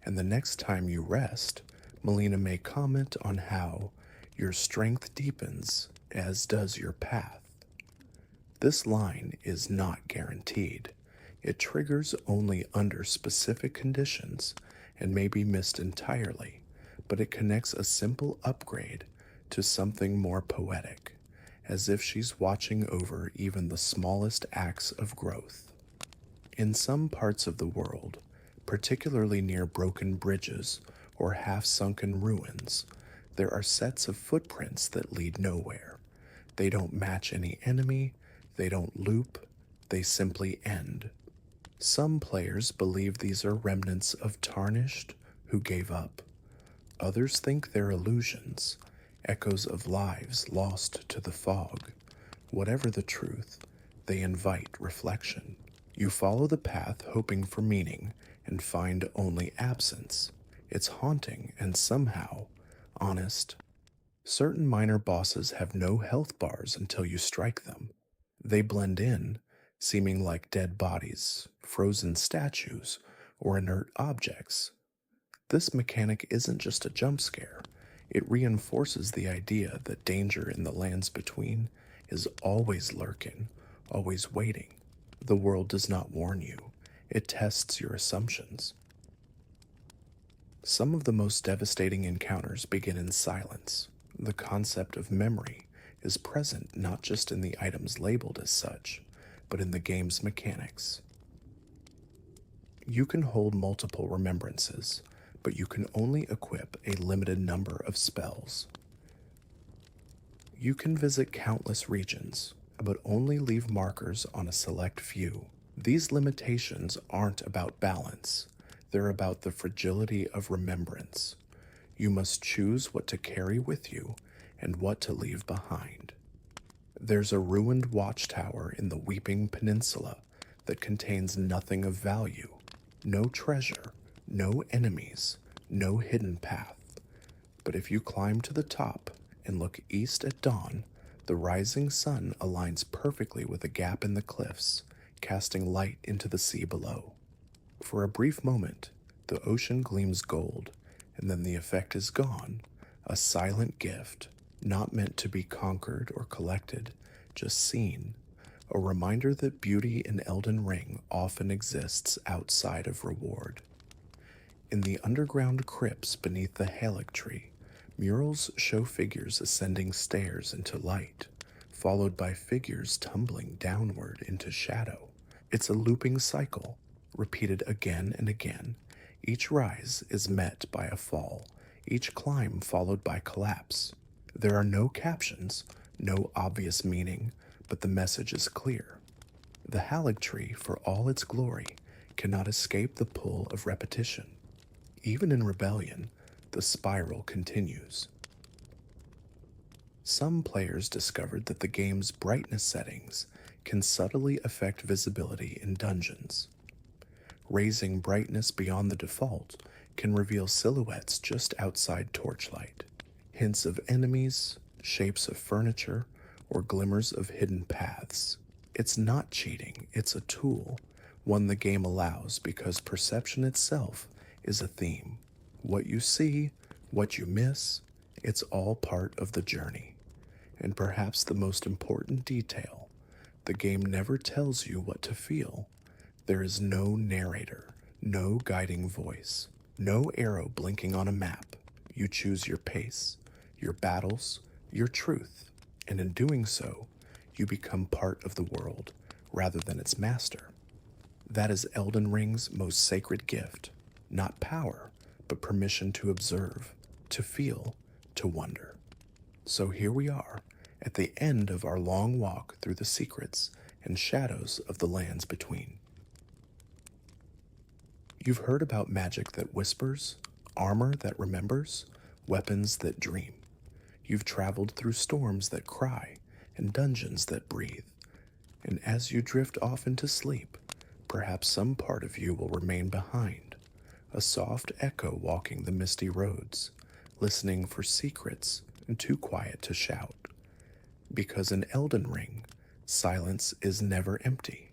and the next time you rest, Melina may comment on how your strength deepens, as does your path. This line is not guaranteed. It triggers only under specific conditions and may be missed entirely, but it connects a simple upgrade to something more poetic, as if she's watching over even the smallest acts of growth. In some parts of the world, particularly near broken bridges or half-sunken ruins, there are sets of footprints that lead nowhere. They don't match any enemy, they don't loop, they simply end. Some players believe these are remnants of tarnished who gave up. Others think they're illusions, echoes of lives lost to the fog. Whatever the truth, they invite reflection. You follow the path hoping for meaning and find only absence. It's haunting and somehow honest. Certain minor bosses have no health bars until you strike them. They blend in, seeming like dead bodies, frozen statues, or inert objects. This mechanic isn't just a jump scare, it reinforces the idea that danger in the lands between is always lurking, always waiting. The world does not warn you, it tests your assumptions. Some of the most devastating encounters begin in silence. The concept of memory is present not just in the items labeled as such, but in the game's mechanics. You can hold multiple remembrances, but you can only equip a limited number of spells. You can visit countless regions, but only leave markers on a select few. These limitations aren't about balance, they're about the fragility of remembrance. You must choose what to carry with you and what to leave behind. There's a ruined watchtower in the Weeping Peninsula that contains nothing of value. No treasure, no enemies, no hidden path. But if you climb to the top and look east at dawn, the rising sun aligns perfectly with a gap in the cliffs, casting light into the sea below. For a brief moment, the ocean gleams gold, and then the effect is gone, a silent gift, not meant to be conquered or collected, just seen, a reminder that beauty in Elden Ring often exists outside of reward. In the underground crypts beneath the Halleck tree, murals show figures ascending stairs into light, followed by figures tumbling downward into shadow. It's a looping cycle, repeated again and again. Each rise is met by a fall, each climb followed by collapse. There are no captions, no obvious meaning, but the message is clear. The Halleck tree, for all its glory, cannot escape the pull of repetition. Even in rebellion, the spiral continues. Some players discovered that the game's brightness settings can subtly affect visibility in dungeons. Raising brightness beyond the default can reveal silhouettes just outside torchlight, hints of enemies, shapes of furniture, or glimmers of hidden paths. It's not cheating, it's a tool, one the game allows because perception itself is a theme. What you see, what you miss, it's all part of the journey. And perhaps the most important detail, the game never tells you what to feel. There is no narrator, no guiding voice, no arrow blinking on a map. You choose your pace, your battles, your truth, and in doing so, you become part of the world rather than its master. That is Elden Ring's most sacred gift, not power, but permission to observe, to feel, to wonder. So here we are, at the end of our long walk through the secrets and shadows of the lands between. You've heard about magic that whispers, armor that remembers, weapons that dream. You've traveled through storms that cry and dungeons that breathe. And as you drift off into sleep, perhaps some part of you will remain behind, a soft echo walking the misty roads, listening for secrets and too quiet to shout. Because in Elden Ring, silence is never empty.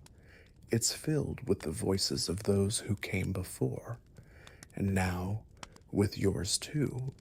It's filled with the voices of those who came before, and now with yours too.